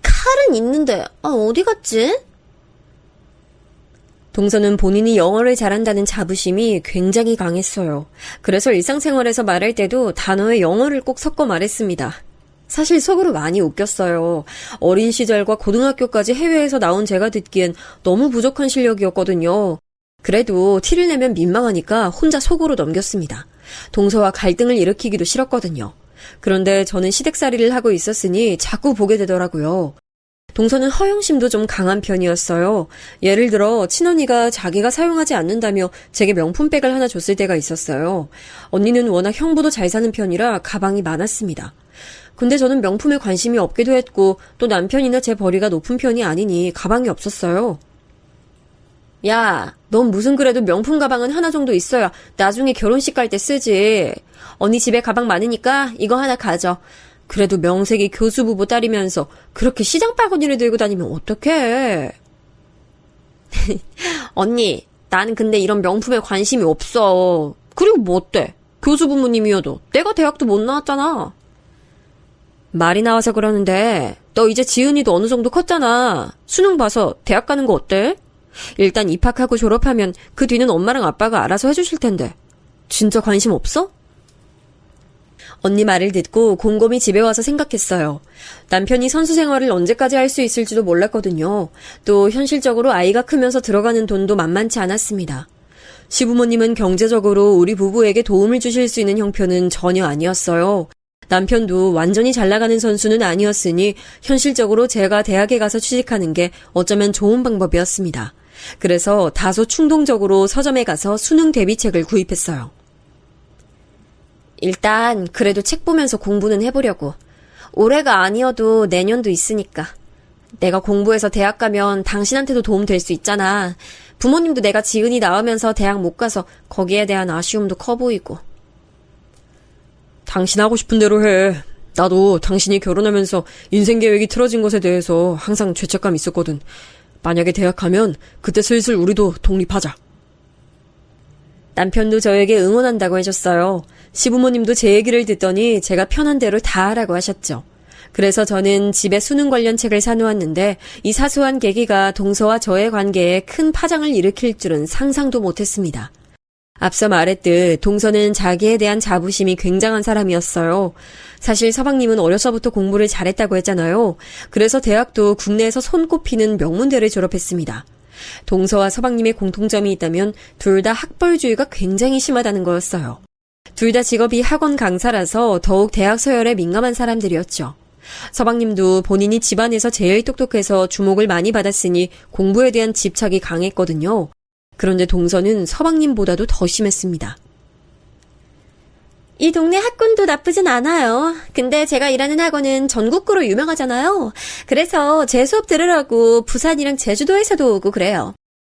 칼은 있는데, 어디 갔지? 동서는 본인이 영어를 잘한다는 자부심이 굉장히 강했어요. 그래서 일상생활에서 말할 때도 단어에 영어를 꼭 섞어 말했습니다. 사실 속으로 많이 웃겼어요. 어린 시절과 고등학교까지 해외에서 나온 제가 듣기엔 너무 부족한 실력이었거든요. 그래도 티를 내면 민망하니까 혼자 속으로 넘겼습니다. 동서와 갈등을 일으키기도 싫었거든요. 그런데 저는 시댁살이를 하고 있었으니 자꾸 보게 되더라고요. 동서는 허영심도 좀 강한 편이었어요. 예를 들어 친언니가 자기가 사용하지 않는다며 제게 명품백을 하나 줬을 때가 있었어요. 언니는 워낙 형부도 잘 사는 편이라 가방이 많았습니다. 근데 저는 명품에 관심이 없기도 했고 또 남편이나 제 벌이가 높은 편이 아니니 가방이 없었어요. 야, 넌 무슨 그래도 명품 가방은 하나 정도 있어야 나중에 결혼식 갈 때 쓰지. 언니 집에 가방 많으니까 이거 하나 가져. 그래도 명색이 교수부부 딸이면서 그렇게 시장 바구니를 들고 다니면 어떡해. 언니, 나는 근데 이런 명품에 관심이 없어. 그리고 뭐 어때? 교수부모님이어도 내가 대학도 못 나왔잖아. 말이 나와서 그러는데 너 이제 지은이도 어느 정도 컸잖아. 수능 봐서 대학 가는 거 어때? 일단 입학하고 졸업하면 그 뒤는 엄마랑 아빠가 알아서 해주실 텐데. 진짜 관심 없어? 언니 말을 듣고 곰곰이 집에 와서 생각했어요. 남편이 선수 생활을 언제까지 할 수 있을지도 몰랐거든요. 또 현실적으로 아이가 크면서 들어가는 돈도 만만치 않았습니다. 시부모님은 경제적으로 우리 부부에게 도움을 주실 수 있는 형편은 전혀 아니었어요. 남편도 완전히 잘 나가는 선수는 아니었으니 현실적으로 제가 대학에 가서 취직하는 게 어쩌면 좋은 방법이었습니다. 그래서 다소 충동적으로 서점에 가서 수능 대비책을 구입했어요. 일단 그래도 책 보면서 공부는 해보려고. 올해가 아니어도 내년도 있으니까. 내가 공부해서 대학 가면 당신한테도 도움 될 수 있잖아. 부모님도 내가 지은이 낳으면서 대학 못 가서 거기에 대한 아쉬움도 커 보이고. 당신 하고 싶은 대로 해. 나도 당신이 결혼하면서 인생 계획이 틀어진 것에 대해서 항상 죄책감 있었거든. 만약에 대학 가면 그때 슬슬 우리도 독립하자. 남편도 저에게 응원한다고 해줬어요. 시부모님도 제 얘기를 듣더니 제가 편한 대로 다 하라고 하셨죠. 그래서 저는 집에 수능 관련 책을 사놓았는데 이 사소한 계기가 동서와 저의 관계에 큰 파장을 일으킬 줄은 상상도 못했습니다. 앞서 말했듯 동서는 자기에 대한 자부심이 굉장한 사람이었어요. 사실 서방님은 어려서부터 공부를 잘했다고 했잖아요. 그래서 대학도 국내에서 손꼽히는 명문대를 졸업했습니다. 동서와 서방님의 공통점이 있다면 둘 다 학벌주의가 굉장히 심하다는 거였어요. 둘 다 직업이 학원 강사라서 더욱 대학 서열에 민감한 사람들이었죠. 서방님도 본인이 집안에서 제일 똑똑해서 주목을 많이 받았으니 공부에 대한 집착이 강했거든요. 그런데 동서는 서방님보다도 더 심했습니다. 이 동네 학군도 나쁘진 않아요. 근데 제가 일하는 학원은 전국구로 유명하잖아요. 그래서 제 수업 들으라고 부산이랑 제주도에서도 오고 그래요.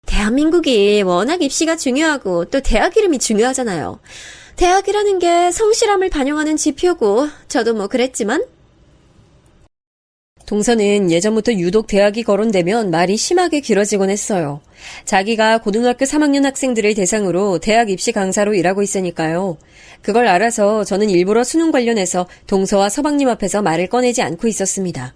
대한민국이 워낙 입시가 중요하고 또 대학 이름이 중요하잖아요. 대학이라는 게 성실함을 반영하는 지표고 저도 뭐 그랬지만. 동서는 예전부터 유독 대학이 거론되면 말이 심하게 길어지곤 했어요. 자기가 고등학교 3학년 학생들을 대상으로 대학 입시 강사로 일하고 있으니까요. 그걸 알아서 저는 일부러 수능 관련해서 동서와 서방님 앞에서 말을 꺼내지 않고 있었습니다.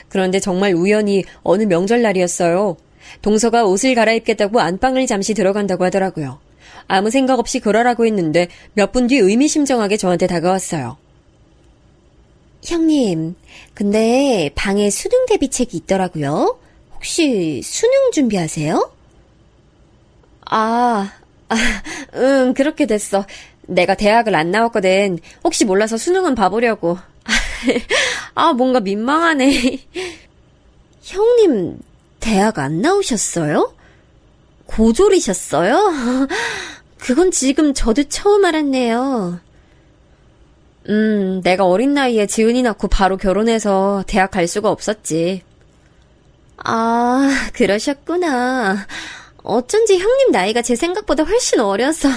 그런데 정말 우연히 어느 명절날이었어요. 동서가 옷을 갈아입겠다고 안방을 잠시 들어간다고 하더라고요. 아무 생각 없이 그러라고 했는데 몇 분 뒤 의미심장하게 저한테 다가왔어요. 형님, 근데 방에 수능 대비책이 있더라고요. 혹시 수능 준비하세요? 응, 그렇게 됐어. 내가 대학을 안 나왔거든. 혹시 몰라서 수능은 봐보려고. 뭔가 민망하네. 형님, 대학 안 나오셨어요? 고졸이셨어요? 그건 지금 저도 처음 알았네요. 내가 어린 나이에 지은이 낳고 바로 결혼해서 대학 갈 수가 없었지. 그러셨구나. 어쩐지 형님 나이가 제 생각보다 훨씬 어려서.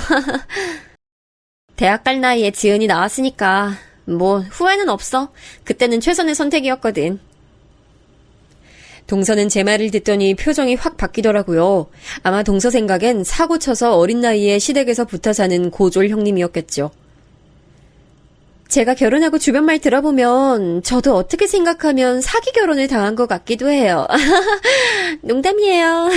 대학 갈 나이에 지은이 나왔으니까 뭐 후회는 없어. 그때는 최선의 선택이었거든. 동서는 제 말을 듣더니 표정이 확 바뀌더라고요. 아마 동서 생각엔 사고 쳐서 어린 나이에 시댁에서 붙어 사는 고졸 형님이었겠죠. 제가 결혼하고 주변 말 들어보면 저도 어떻게 생각하면 사기 결혼을 당한 것 같기도 해요. 농담이에요.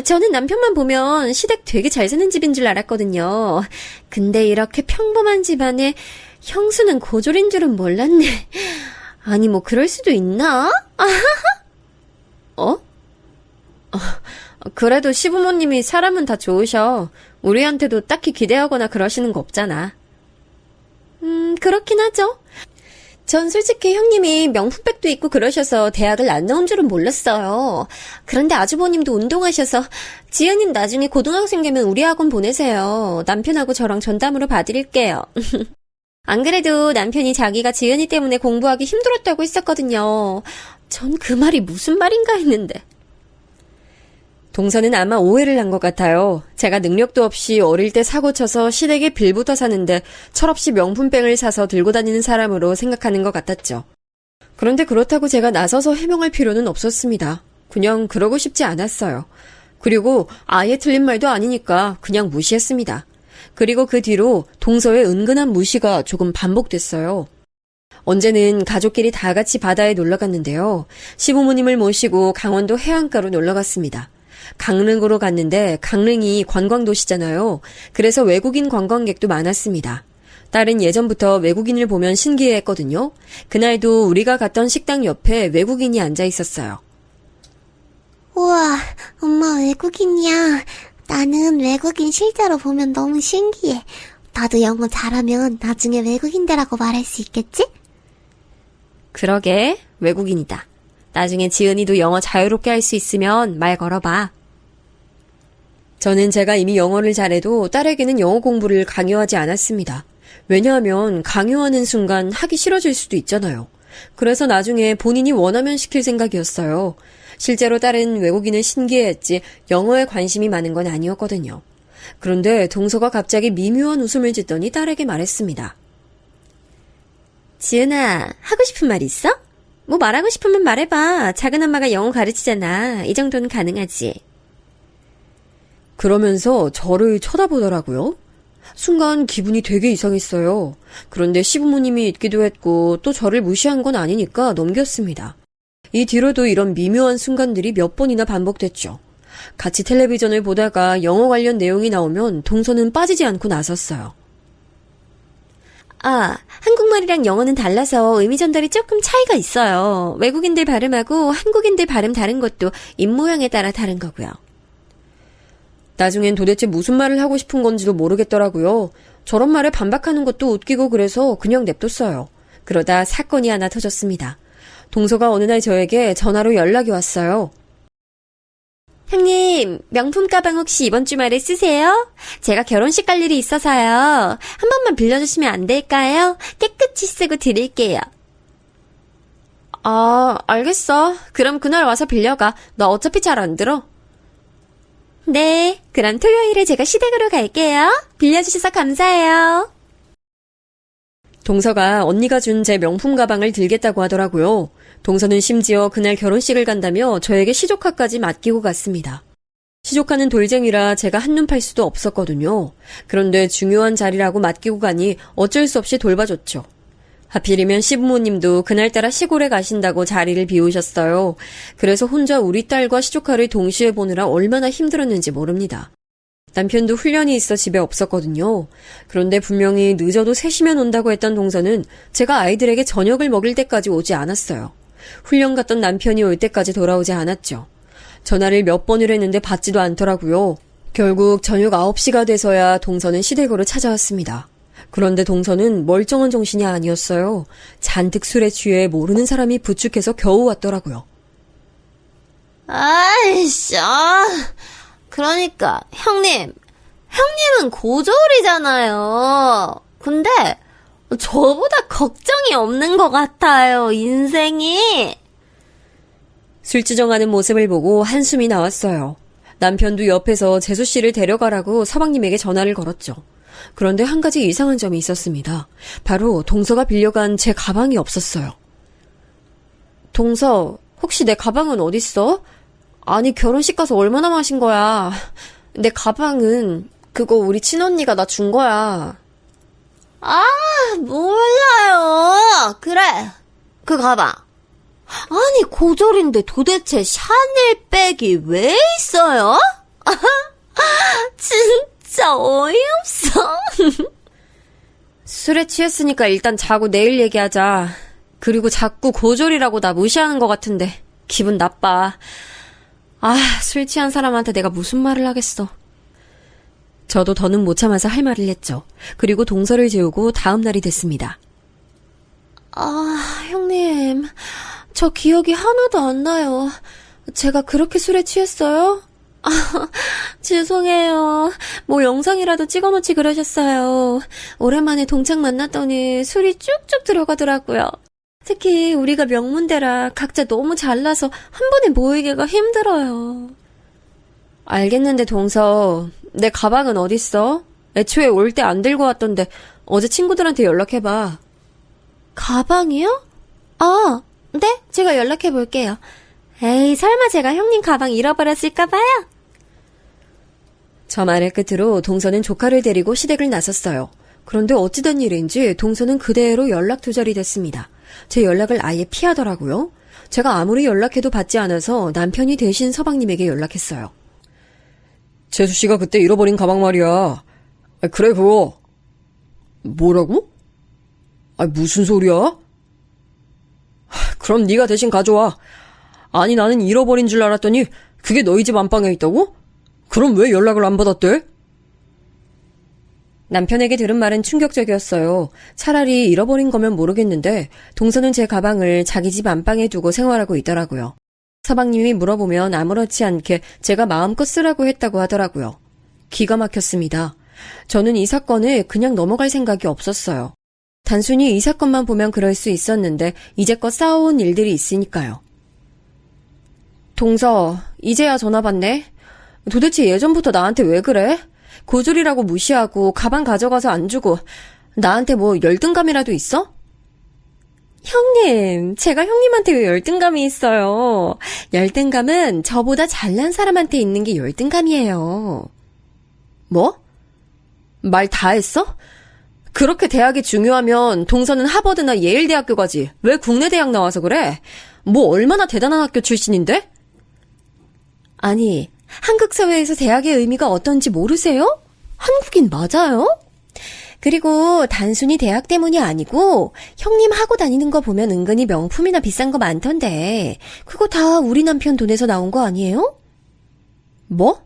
저는 남편만 보면 시댁 되게 잘 사는 집인 줄 알았거든요. 근데 이렇게 평범한 집안에 형수는 고졸인 줄은 몰랐네. 아니 뭐 그럴 수도 있나? 그래도 시부모님이 사람은 다 좋으셔. 우리한테도 딱히 기대하거나 그러시는 거 없잖아. 그렇긴 하죠. 전 솔직히 형님이 명품백도 입고 그러셔서 대학을 안 나온 줄은 몰랐어요. 그런데 아주버님도 운동하셔서 지은님 나중에 고등학생 되면 우리 학원 보내세요. 남편하고 저랑 전담으로 봐드릴게요. 안 그래도 남편이 자기가 지은이 때문에 공부하기 힘들었다고 했었거든요. 전 그 말이 무슨 말인가 했는데. 동서는 아마 오해를 한 것 같아요. 제가 능력도 없이 어릴 때 사고 쳐서 시댁에 빌부터 사는데 철없이 명품백을 사서 들고 다니는 사람으로 생각하는 것 같았죠. 그런데 그렇다고 제가 나서서 해명할 필요는 없었습니다. 그냥 그러고 싶지 않았어요. 그리고 아예 틀린 말도 아니니까 그냥 무시했습니다. 그리고 그 뒤로 동서의 은근한 무시가 조금 반복됐어요. 언제는 가족끼리 다 같이 바다에 놀러 갔는데요. 시부모님을 모시고 강원도 해안가로 놀러 갔습니다. 강릉으로 갔는데 강릉이 관광도시잖아요. 그래서 외국인 관광객도 많았습니다. 딸은 예전부터 외국인을 보면 신기해했거든요. 그날도 우리가 갔던 식당 옆에 외국인이 앉아 있었어요. 우와, 엄마 외국인이야. 나는 외국인 실제로 보면 너무 신기해. 나도 영어 잘하면 나중에 외국인들하고 말할 수 있겠지? 그러게, 외국인이다. 나중에 지은이도 영어 자유롭게 할 수 있으면 말 걸어봐. 저는 제가 이미 영어를 잘해도 딸에게는 영어 공부를 강요하지 않았습니다. 왜냐하면 강요하는 순간 하기 싫어질 수도 있잖아요. 그래서 나중에 본인이 원하면 시킬 생각이었어요. 실제로 딸은 외국인을 신기해했지 영어에 관심이 많은 건 아니었거든요. 그런데 동서가 갑자기 미묘한 웃음을 짓더니 딸에게 말했습니다. 지은아, 하고 싶은 말 있어? 뭐 말하고 싶으면 말해봐. 작은 엄마가 영어 가르치잖아. 이 정도는 가능하지. 그러면서 저를 쳐다보더라고요. 순간 기분이 되게 이상했어요. 그런데 시부모님이 있기도 했고 또 저를 무시한 건 아니니까 넘겼습니다. 이 뒤로도 이런 미묘한 순간들이 몇 번이나 반복됐죠. 같이 텔레비전을 보다가 영어 관련 내용이 나오면 동서는 빠지지 않고 나섰어요. 한국말이랑 영어는 달라서 의미 전달이 조금 차이가 있어요. 외국인들 발음하고 한국인들 발음 다른 것도 입모양에 따라 다른 거고요. 나중엔 도대체 무슨 말을 하고 싶은 건지도 모르겠더라고요. 저런 말에 반박하는 것도 웃기고 그래서 그냥 냅뒀어요. 그러다 사건이 하나 터졌습니다. 동서가 어느 날 저에게 전화로 연락이 왔어요. 형님, 명품 가방 혹시 이번 주말에 쓰세요? 제가 결혼식 갈 일이 있어서요. 한 번만 빌려주시면 안 될까요? 깨끗이 쓰고 드릴게요. 아, 알겠어. 그럼 그날 와서 빌려가. 나 어차피 잘 안 들어. 네, 그럼 토요일에 제가 시댁으로 갈게요. 빌려주셔서 감사해요. 동서가 언니가 준 제 명품 가방을 들겠다고 하더라고요. 동서는 심지어 그날 결혼식을 간다며 저에게 시조카까지 맡기고 갔습니다. 시조카는 돌쟁이라 제가 한눈 팔 수도 없었거든요. 그런데 중요한 자리라고 맡기고 가니 어쩔 수 없이 돌봐줬죠. 하필이면 시부모님도 그날따라 시골에 가신다고 자리를 비우셨어요. 그래서 혼자 우리 딸과 시조카를 동시에 보느라 얼마나 힘들었는지 모릅니다. 남편도 훈련이 있어 집에 없었거든요. 그런데 분명히 늦어도 3시면 온다고 했던 동서는 제가 아이들에게 저녁을 먹일 때까지 오지 않았어요. 훈련 갔던 남편이 올 때까지 돌아오지 않았죠. 전화를 몇 번을 했는데 받지도 않더라고요. 결국 저녁 9시가 돼서야 동서는 시댁으로 찾아왔습니다. 그런데 동서는 멀쩡한 정신이 아니었어요. 잔뜩 술에 취해 모르는 사람이 부축해서 겨우 왔더라고요. 아이씨, 그러니까, 형님은 고졸이잖아요. 근데, 저보다 걱정이 없는 것 같아요, 인생이. 술지정하는 모습을 보고 한숨이 나왔어요. 남편도 옆에서 재수 씨를 데려가라고 서방님에게 전화를 걸었죠. 그런데 한 가지 이상한 점이 있었습니다. 바로 동서가 빌려간 제 가방이 없었어요. 동서, 혹시 내 가방은 어딨어? 아니, 결혼식 가서 얼마나 마신 거야. 내 가방은 그거 우리 친언니가 나 준 거야. 몰라요. 그래, 그 가방. 아니, 고졸인데 도대체 샤넬백이 왜 있어요? 진짜 어이없어. 술에 취했으니까 일단 자고 내일 얘기하자. 그리고 자꾸 고졸이라고 나 무시하는 것 같은데 기분 나빠. 술 취한 사람한테 내가 무슨 말을 하겠어. 저도 더는 못 참아서 할 말을 했죠. 그리고 동서를 재우고 다음 날이 됐습니다. 형님, 저 기억이 하나도 안 나요. 제가 그렇게 술에 취했어요? 죄송해요. 뭐 영상이라도 찍어놓지 그러셨어요. 오랜만에 동창 만났더니 술이 쭉쭉 들어가더라고요. 특히 우리가 명문대라 각자 너무 잘나서 한 번에 모이기가 힘들어요. 알겠는데 동서, 내 가방은 어딨어? 애초에 올 때 안 들고 왔던데 어제 친구들한테 연락해봐. 가방이요? 네? 제가 연락해볼게요. 에이, 설마 제가 형님 가방 잃어버렸을까봐요? 저 말의 끝으로 동서는 조카를 데리고 시댁을 나섰어요. 그런데 어찌된 일인지 동서는 그대로 연락 두절이 됐습니다. 제 연락을 아예 피하더라고요. 제가 아무리 연락해도 받지 않아서 남편이 대신 서방님에게 연락했어요. 재수씨가 그때 잃어버린 가방 말이야. 그래, 그거. 뭐라고? 무슨 소리야? 그럼 네가 대신 가져와. 아니, 나는 잃어버린 줄 알았더니 그게 너희 집 안방에 있다고? 그럼 왜 연락을 안 받았대? 남편에게 들은 말은 충격적이었어요. 차라리 잃어버린 거면 모르겠는데 동서는 제 가방을 자기 집 안방에 두고 생활하고 있더라고요. 서방님이 물어보면 아무렇지 않게 제가 마음껏 쓰라고 했다고 하더라고요. 기가 막혔습니다. 저는 이 사건을 그냥 넘어갈 생각이 없었어요. 단순히 이 사건만 보면 그럴 수 있었는데 이제껏 쌓아온 일들이 있으니까요. 동서, 이제야 전화 받네? 도대체 예전부터 나한테 왜 그래? 고졸이라고 무시하고 가방 가져가서 안 주고 나한테 뭐 열등감이라도 있어? 형님, 제가 형님한테 왜 열등감이 있어요? 열등감은 저보다 잘난 사람한테 있는 게 열등감이에요. 뭐? 말 다 했어? 그렇게 대학이 중요하면 동서는 하버드나 예일대학교 가지. 왜 국내 대학 나와서 그래? 뭐 얼마나 대단한 학교 출신인데? 아니, 한국 사회에서 대학의 의미가 어떤지 모르세요? 한국인 맞아요? 그리고 단순히 대학 때문이 아니고 형님 하고 다니는 거 보면 은근히 명품이나 비싼 거 많던데 그거 다 우리 남편 돈에서 나온 거 아니에요? 뭐?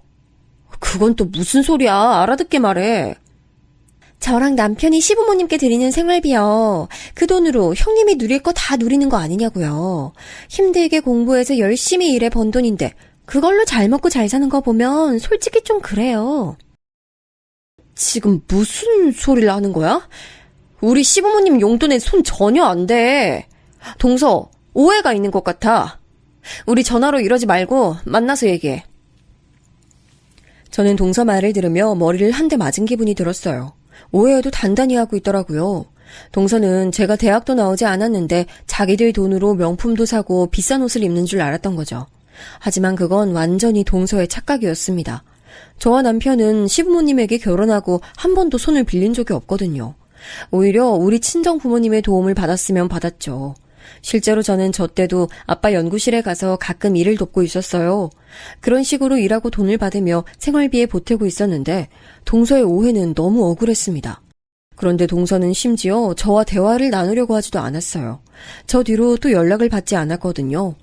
그건 또 무슨 소리야. 알아듣게 말해. 저랑 남편이 시부모님께 드리는 생활비요. 그 돈으로 형님이 누릴 거 다 누리는 거 아니냐고요. 힘들게 공부해서 열심히 일해 번 돈인데 그걸로 잘 먹고 잘 사는 거 보면 솔직히 좀 그래요. 지금 무슨 소리를 하는 거야? 우리 시부모님 용돈에 손 전혀 안 대. 동서, 오해가 있는 것 같아. 우리 전화로 이러지 말고 만나서 얘기해. 저는 동서 말을 들으며 머리를 한 대 맞은 기분이 들었어요. 오해도 단단히 하고 있더라고요. 동서는 제가 대학도 나오지 않았는데 자기들 돈으로 명품도 사고 비싼 옷을 입는 줄 알았던 거죠. 하지만 그건 완전히 동서의 착각이었습니다. 저와 남편은 시부모님에게 결혼하고 한 번도 손을 빌린 적이 없거든요. 오히려 우리 친정 부모님의 도움을 받았으면 받았죠. 실제로 저는 저 때도 아빠 연구실에 가서 가끔 일을 돕고 있었어요. 그런 식으로 일하고 돈을 받으며 생활비에 보태고 있었는데 동서의 오해는 너무 억울했습니다. 그런데 동서는 심지어 저와 대화를 나누려고 하지도 않았어요. 저 뒤로 또 연락을 받지 않았거든요.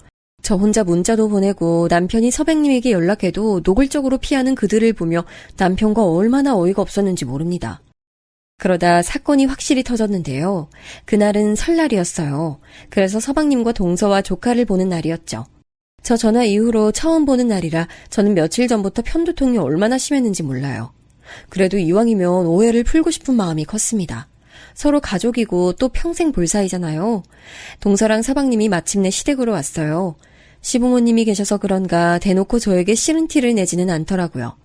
저 혼자 문자도 보내고 남편이 서백님에게 연락해도 노골적으로 피하는 그들을 보며 남편과 얼마나 어이가 없었는지 모릅니다. 그러다 사건이 확실히 터졌는데요. 그날은 설날이었어요. 그래서 서방님과 동서와 조카를 보는 날이었죠. 저 전화 이후로 처음 보는 날이라 저는 며칠 전부터 편두통이 얼마나 심했는지 몰라요. 그래도 이왕이면 오해를 풀고 싶은 마음이 컸습니다. 서로 가족이고 또 평생 볼 사이잖아요. 동서랑 서방님이 마침내 시댁으로 왔어요. 시부모님이 계셔서 그런가 대놓고 저에게 싫은 티를 내지는 않더라고요.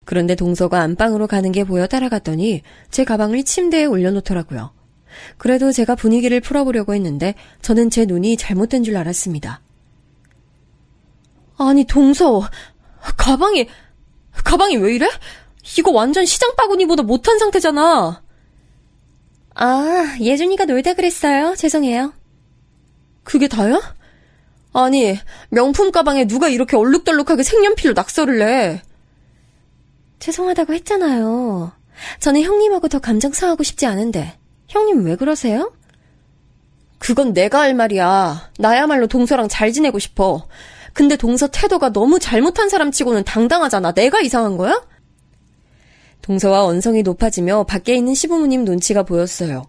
그런데 동서가 안방으로 가는 게 보여 따라갔더니 제 가방을 침대에 올려놓더라고요. 그래도 제가 분위기를 풀어보려고 했는데 저는 제 눈이 잘못된 줄 알았습니다. 아니, 동서, 가방이 왜 이래? 이거 완전 시장 바구니보다 못한 상태잖아. 아, 예준이가 놀다 그랬어요. 죄송해요. 그게 다야? 아니, 명품 가방에 누가 이렇게 얼룩덜룩하게 색연필로 낙서를 내? 죄송하다고 했잖아요. 저는 형님하고 더 감정 상하고 싶지 않은데. 형님 왜 그러세요? 그건 내가 할 말이야. 나야말로 동서랑 잘 지내고 싶어. 근데 동서 태도가 너무 잘못한 사람 치고는 당당하잖아. 내가 이상한 거야? 동서와 언성이 높아지며 밖에 있는 시부모님 눈치가 보였어요.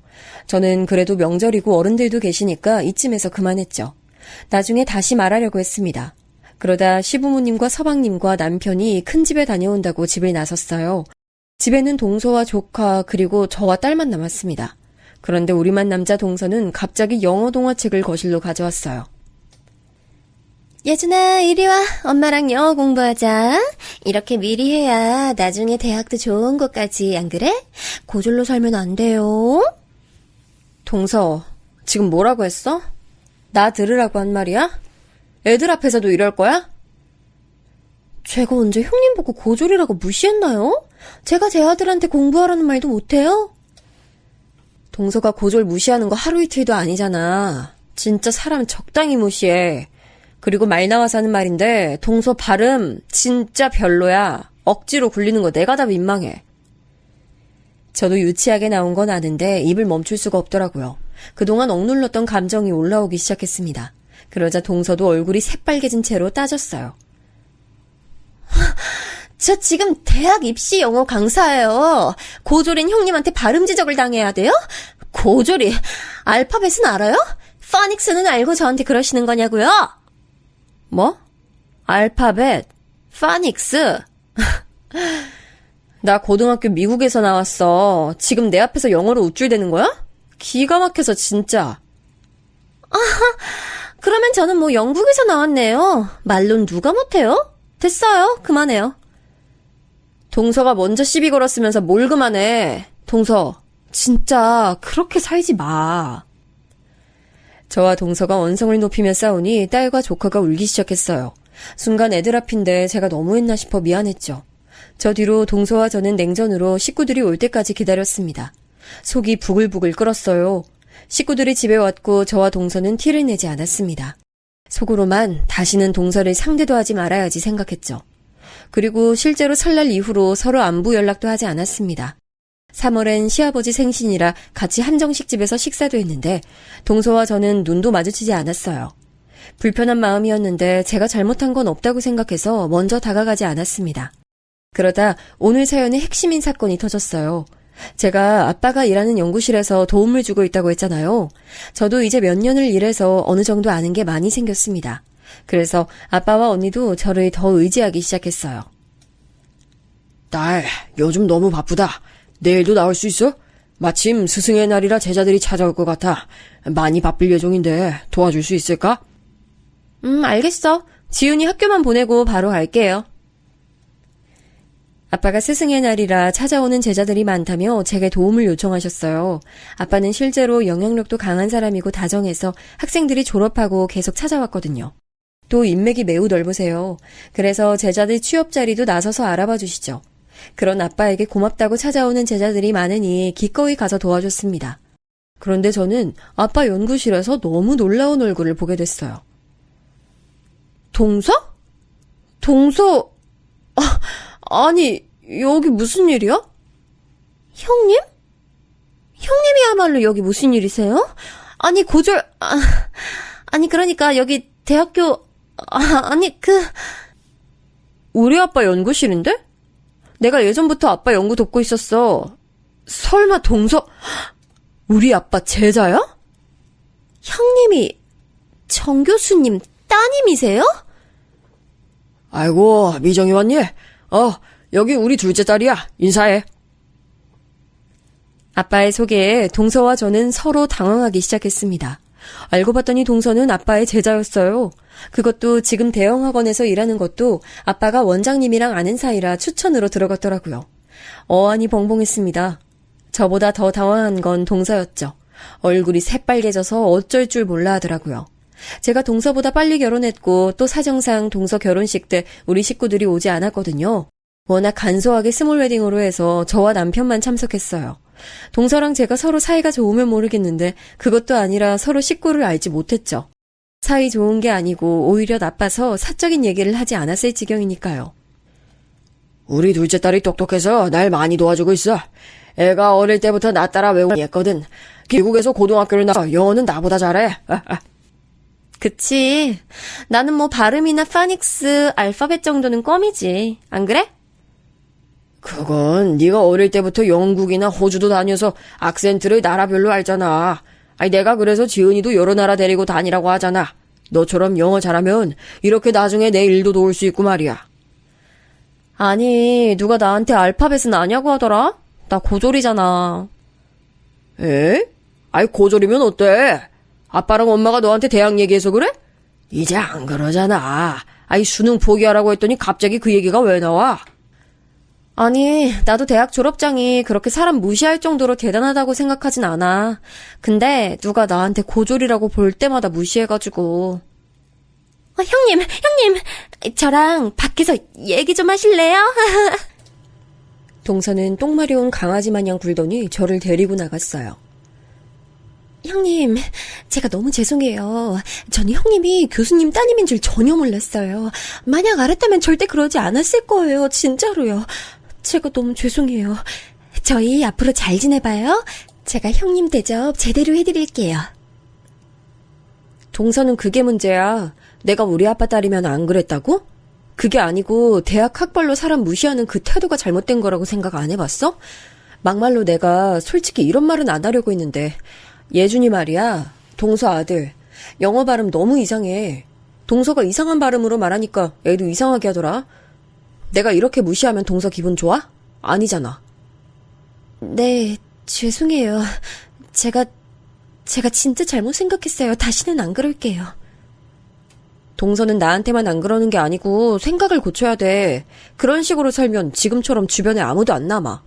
저는 그래도 명절이고 어른들도 계시니까 이쯤에서 그만했죠. 나중에 다시 말하려고 했습니다. 그러다 시부모님과 서방님과 남편이 큰 집에 다녀온다고 집을 나섰어요. 집에는 동서와 조카 그리고 저와 딸만 남았습니다. 그런데 우리만 남자 동서는 갑자기 영어 동화책을 거실로 가져왔어요. 예준아, 이리 와. 엄마랑 영어 공부하자. 이렇게 미리 해야 나중에 대학도 좋은 곳까지, 안 그래? 고졸로 살면 안 돼요. 동서, 지금 뭐라고 했어? 나 들으라고 한 말이야? 애들 앞에서도 이럴 거야? 제가 언제 형님 보고 고졸이라고 무시했나요? 제가 제 아들한테 공부하라는 말도 못해요? 동서가 고졸 무시하는 거 하루 이틀도 아니잖아. 진짜 사람 적당히 무시해. 그리고 말 나와서 하는 말인데 동서 발음 진짜 별로야. 억지로 굴리는 거 내가 다 민망해. 저도 유치하게 나온 건 아는데 입을 멈출 수가 없더라고요. 그동안 억눌렀던 감정이 올라오기 시작했습니다. 그러자 동서도 얼굴이 새빨개진 채로 따졌어요. 저 지금 대학 입시 영어 강사예요. 고졸인 형님한테 발음 지적을 당해야 돼요? 고졸이 알파벳은 알아요? 파닉스는 알고 저한테 그러시는 거냐고요? 뭐? 알파벳? 파닉스? 나 고등학교 미국에서 나왔어. 지금 내 앞에서 영어로 우쭐대는 거야? 기가 막혀서 진짜. 그러면 저는 뭐 영국에서 나왔네요. 말론 누가 못해요? 됐어요. 그만해요. 동서가 먼저 시비 걸었으면서 뭘 그만해. 동서, 진짜 그렇게 살지 마. 저와 동서가 언성을 높이며 싸우니 딸과 조카가 울기 시작했어요. 순간 애들 앞인데 제가 너무했나 싶어 미안했죠. 저 뒤로 동서와 저는 냉전으로 식구들이 올 때까지 기다렸습니다. 속이 부글부글 끓었어요. 식구들이 집에 왔고 저와 동서는 티를 내지 않았습니다. 속으로만 다시는 동서를 상대도 하지 말아야지 생각했죠. 그리고 실제로 설날 이후로 서로 안부 연락도 하지 않았습니다. 3월엔 시아버지 생신이라 같이 한정식집에서 식사도 했는데 동서와 저는 눈도 마주치지 않았어요. 불편한 마음이었는데 제가 잘못한 건 없다고 생각해서 먼저 다가가지 않았습니다. 그러다 오늘 사연의 핵심인 사건이 터졌어요. 제가 아빠가 일하는 연구실에서 도움을 주고 있다고 했잖아요. 저도 이제 몇 년을 일해서 어느 정도 아는 게 많이 생겼습니다. 그래서 아빠와 언니도 저를 더 의지하기 시작했어요. 딸, 요즘 너무 바쁘다. 내일도 나올 수 있어? 마침 스승의 날이라 제자들이 찾아올 것 같아. 많이 바쁠 예정인데 도와줄 수 있을까? 알겠어. 지훈이 학교만 보내고 바로 갈게요. 아빠가 스승의 날이라 찾아오는 제자들이 많다며 제게 도움을 요청하셨어요. 아빠는 실제로 영향력도 강한 사람이고 다정해서 학생들이 졸업하고 계속 찾아왔거든요. 또 인맥이 매우 넓으세요. 그래서 제자들 취업 자리도 나서서 알아봐 주시죠. 그런 아빠에게 고맙다고 찾아오는 제자들이 많으니 기꺼이 가서 도와줬습니다. 그런데 저는 아빠 연구실에서 너무 놀라운 얼굴을 보게 됐어요. 동서? 동서? 아니, 여기 무슨 일이야? 형님? 형님이야말로 여기 무슨 일이세요? 아니, 아니, 그러니까 여기 대학교, 우리 아빠 연구실인데? 내가 예전부터 아빠 연구 돕고 있었어. 설마 동서, 우리 아빠 제자야? 형님이 정 교수님 따님이세요? 아이고, 미정이 왔니? 여기 우리 둘째 딸이야. 인사해. 아빠의 소개에 동서와 저는 서로 당황하기 시작했습니다. 알고 봤더니 동서는 아빠의 제자였어요. 그것도 지금 대형학원에서 일하는 것도 아빠가 원장님이랑 아는 사이라 추천으로 들어갔더라고요. 어안이 벙벙했습니다. 저보다 더 당황한 건 동서였죠. 얼굴이 새빨개져서 어쩔 줄 몰라 하더라고요. 제가 동서보다 빨리 결혼했고 또 사정상 동서 결혼식 때 우리 식구들이 오지 않았거든요. 워낙 간소하게 스몰 웨딩으로 해서 저와 남편만 참석했어요. 동서랑 제가 서로 사이가 좋으면 모르겠는데 그것도 아니라 서로 식구를 알지 못했죠. 사이 좋은 게 아니고 오히려 나빠서 사적인 얘기를 하지 않았을 지경이니까요. 우리 둘째 딸이 똑똑해서 날 많이 도와주고 있어. 애가 어릴 때부터 나 따라 외우고 했거든. 미국에서 고등학교를 나와 영어는 나보다 잘해. 그치. 나는 뭐 발음이나 파닉스, 알파벳 정도는 껌이지. 안 그래? 그건 네가 어릴 때부터 영국이나 호주도 다녀서 악센트를 나라별로 알잖아. 아니 내가 그래서 지은이도 여러 나라 데리고 다니라고 하잖아. 너처럼 영어 잘하면 이렇게 나중에 내 일도 도울 수 있고 말이야. 아니, 누가 나한테 알파벳은 아냐고 하더라? 나 고졸이잖아. 에? 아이 고졸이면 어때? 아빠랑 엄마가 너한테 대학 얘기해서 그래? 이제 안 그러잖아. 아이 수능 포기하라고 했더니 갑자기 그 얘기가 왜 나와? 아니, 나도 대학 졸업장이 그렇게 사람 무시할 정도로 대단하다고 생각하진 않아. 근데 누가 나한테 고졸이라고 볼 때마다 무시해가지고. 형님, 저랑 밖에서 얘기 좀 하실래요? 동서는 똥 마려운 강아지 마냥 굴더니 저를 데리고 나갔어요. 형님, 제가 너무 죄송해요. 저는 형님이 교수님 따님인 줄 전혀 몰랐어요. 만약 알았다면 절대 그러지 않았을 거예요. 진짜로요. 제가 너무 죄송해요. 저희 앞으로 잘 지내봐요. 제가 형님 대접 제대로 해드릴게요. 동서는 그게 문제야. 내가 우리 아빠 딸이면 안 그랬다고? 그게 아니고 대학 학벌로 사람 무시하는 그 태도가 잘못된 거라고 생각 안 해봤어? 막말로 내가 솔직히 이런 말은 안 하려고 했는데 예준이 말이야. 동서 아들. 영어 발음 너무 이상해. 동서가 이상한 발음으로 말하니까 애도 이상하게 하더라. 내가 이렇게 무시하면 동서 기분 좋아? 아니잖아. 네, 죄송해요. 제가 진짜 잘못 생각했어요. 다시는 안 그럴게요. 동서는 나한테만 안 그러는 게 아니고 생각을 고쳐야 돼. 그런 식으로 살면 지금처럼 주변에 아무도 안 남아.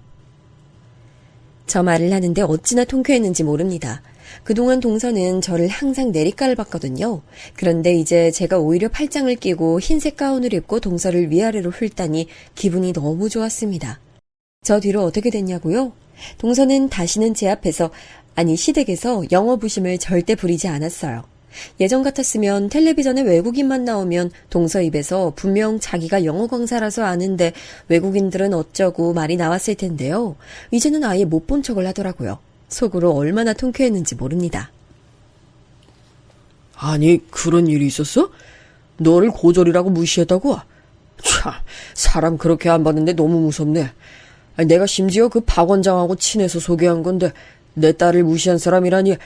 저 말을 하는데 어찌나 통쾌했는지 모릅니다. 그동안 동서는 저를 항상 내리깔봤거든요. 그런데 이제 제가 오히려 팔짱을 끼고 흰색 가운을 입고 동서를 위아래로 훑다니 기분이 너무 좋았습니다. 저 뒤로 어떻게 됐냐고요? 동서는 다시는 제 앞에서, 아니 시댁에서 영어 부심을 절대 부리지 않았어요. 예전 같았으면 텔레비전에 외국인만 나오면 동서 입에서 분명 자기가 영어 강사라서 아는데 외국인들은 어쩌고 말이 나왔을 텐데요. 이제는 아예 못 본 척을 하더라고요. 속으로 얼마나 통쾌했는지 모릅니다. 아니 그런 일이 있었어? 너를 고졸이라고 무시했다고? 참 사람 그렇게 안 봤는데 너무 무섭네. 아니, 내가 심지어 그 박 원장하고 친해서 소개한 건데 내 딸을 무시한 사람이라니.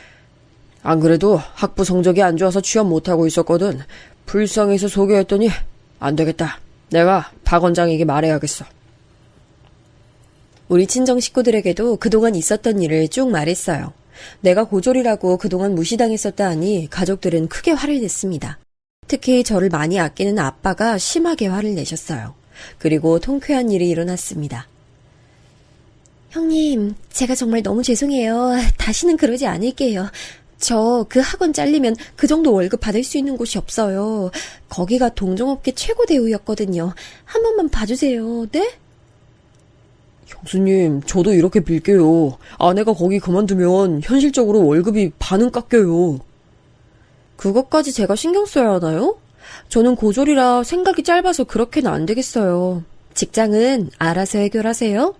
안 그래도 학부 성적이 안 좋아서 취업 못하고 있었거든. 불쌍해서 소개했더니 안 되겠다. 내가 박 원장에게 말해야겠어. 우리 친정 식구들에게도 그동안 있었던 일을 쭉 말했어요. 내가 고졸이라고 그동안 무시당했었다 하니 가족들은 크게 화를 냈습니다. 특히 저를 많이 아끼는 아빠가 심하게 화를 내셨어요. 그리고 통쾌한 일이 일어났습니다. 형님, 제가 정말 너무 죄송해요. 다시는 그러지 않을게요. 저 그 학원 잘리면 그 정도 월급 받을 수 있는 곳이 없어요. 거기가 동종업계 최고 대우였거든요. 한 번만 봐주세요. 네? 형수님, 저도 이렇게 빌게요. 아내가 거기 그만두면 현실적으로 월급이 반은 깎여요. 그것까지 제가 신경 써야 하나요? 저는 고졸이라 생각이 짧아서 그렇게는 안 되겠어요. 직장은 알아서 해결하세요.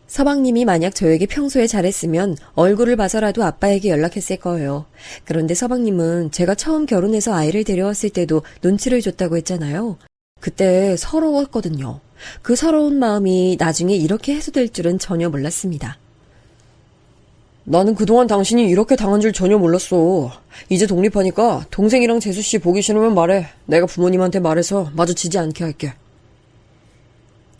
서방님이 만약 저에게 평소에 잘했으면 얼굴을 봐서라도 아빠에게 연락했을 거예요. 그런데 서방님은 제가 처음 결혼해서 아이를 데려왔을 때도 눈치를 줬다고 했잖아요. 그때 서러웠거든요. 그 서러운 마음이 나중에 이렇게 해소될 줄은 전혀 몰랐습니다. 나는 그동안 당신이 이렇게 당한 줄 전혀 몰랐어. 이제 독립하니까 동생이랑 재수씨 보기 싫으면 말해. 내가 부모님한테 말해서 마주치지 않게 할게.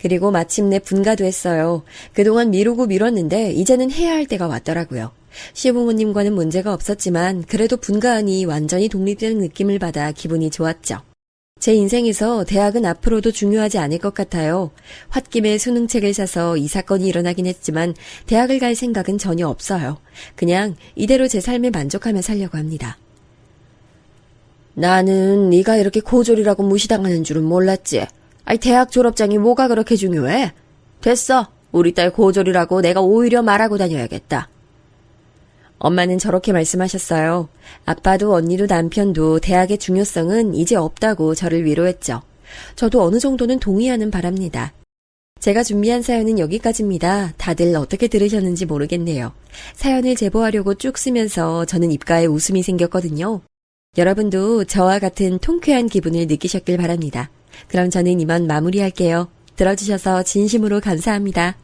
그리고 마침내 분가도 했어요. 그동안 미루고 미뤘는데 이제는 해야 할 때가 왔더라고요. 시부모님과는 문제가 없었지만 그래도 분가하니 완전히 독립되는 느낌을 받아 기분이 좋았죠. 제 인생에서 대학은 앞으로도 중요하지 않을 것 같아요. 홧김에 수능책을 사서 이 사건이 일어나긴 했지만 대학을 갈 생각은 전혀 없어요. 그냥 이대로 제 삶에 만족하며 살려고 합니다. 나는 네가 이렇게 고졸이라고 무시당하는 줄은 몰랐지. 아이, 대학 졸업장이 뭐가 그렇게 중요해? 됐어. 우리 딸 고졸이라고 내가 오히려 말하고 다녀야겠다. 엄마는 저렇게 말씀하셨어요. 아빠도 언니도 남편도 대학의 중요성은 이제 없다고 저를 위로했죠. 저도 어느 정도는 동의하는 바랍니다. 제가 준비한 사연은 여기까지입니다. 다들 어떻게 들으셨는지 모르겠네요. 사연을 제보하려고 쭉 쓰면서 저는 입가에 웃음이 생겼거든요. 여러분도 저와 같은 통쾌한 기분을 느끼셨길 바랍니다. 그럼 저는 이만 마무리할게요. 들어주셔서 진심으로 감사합니다.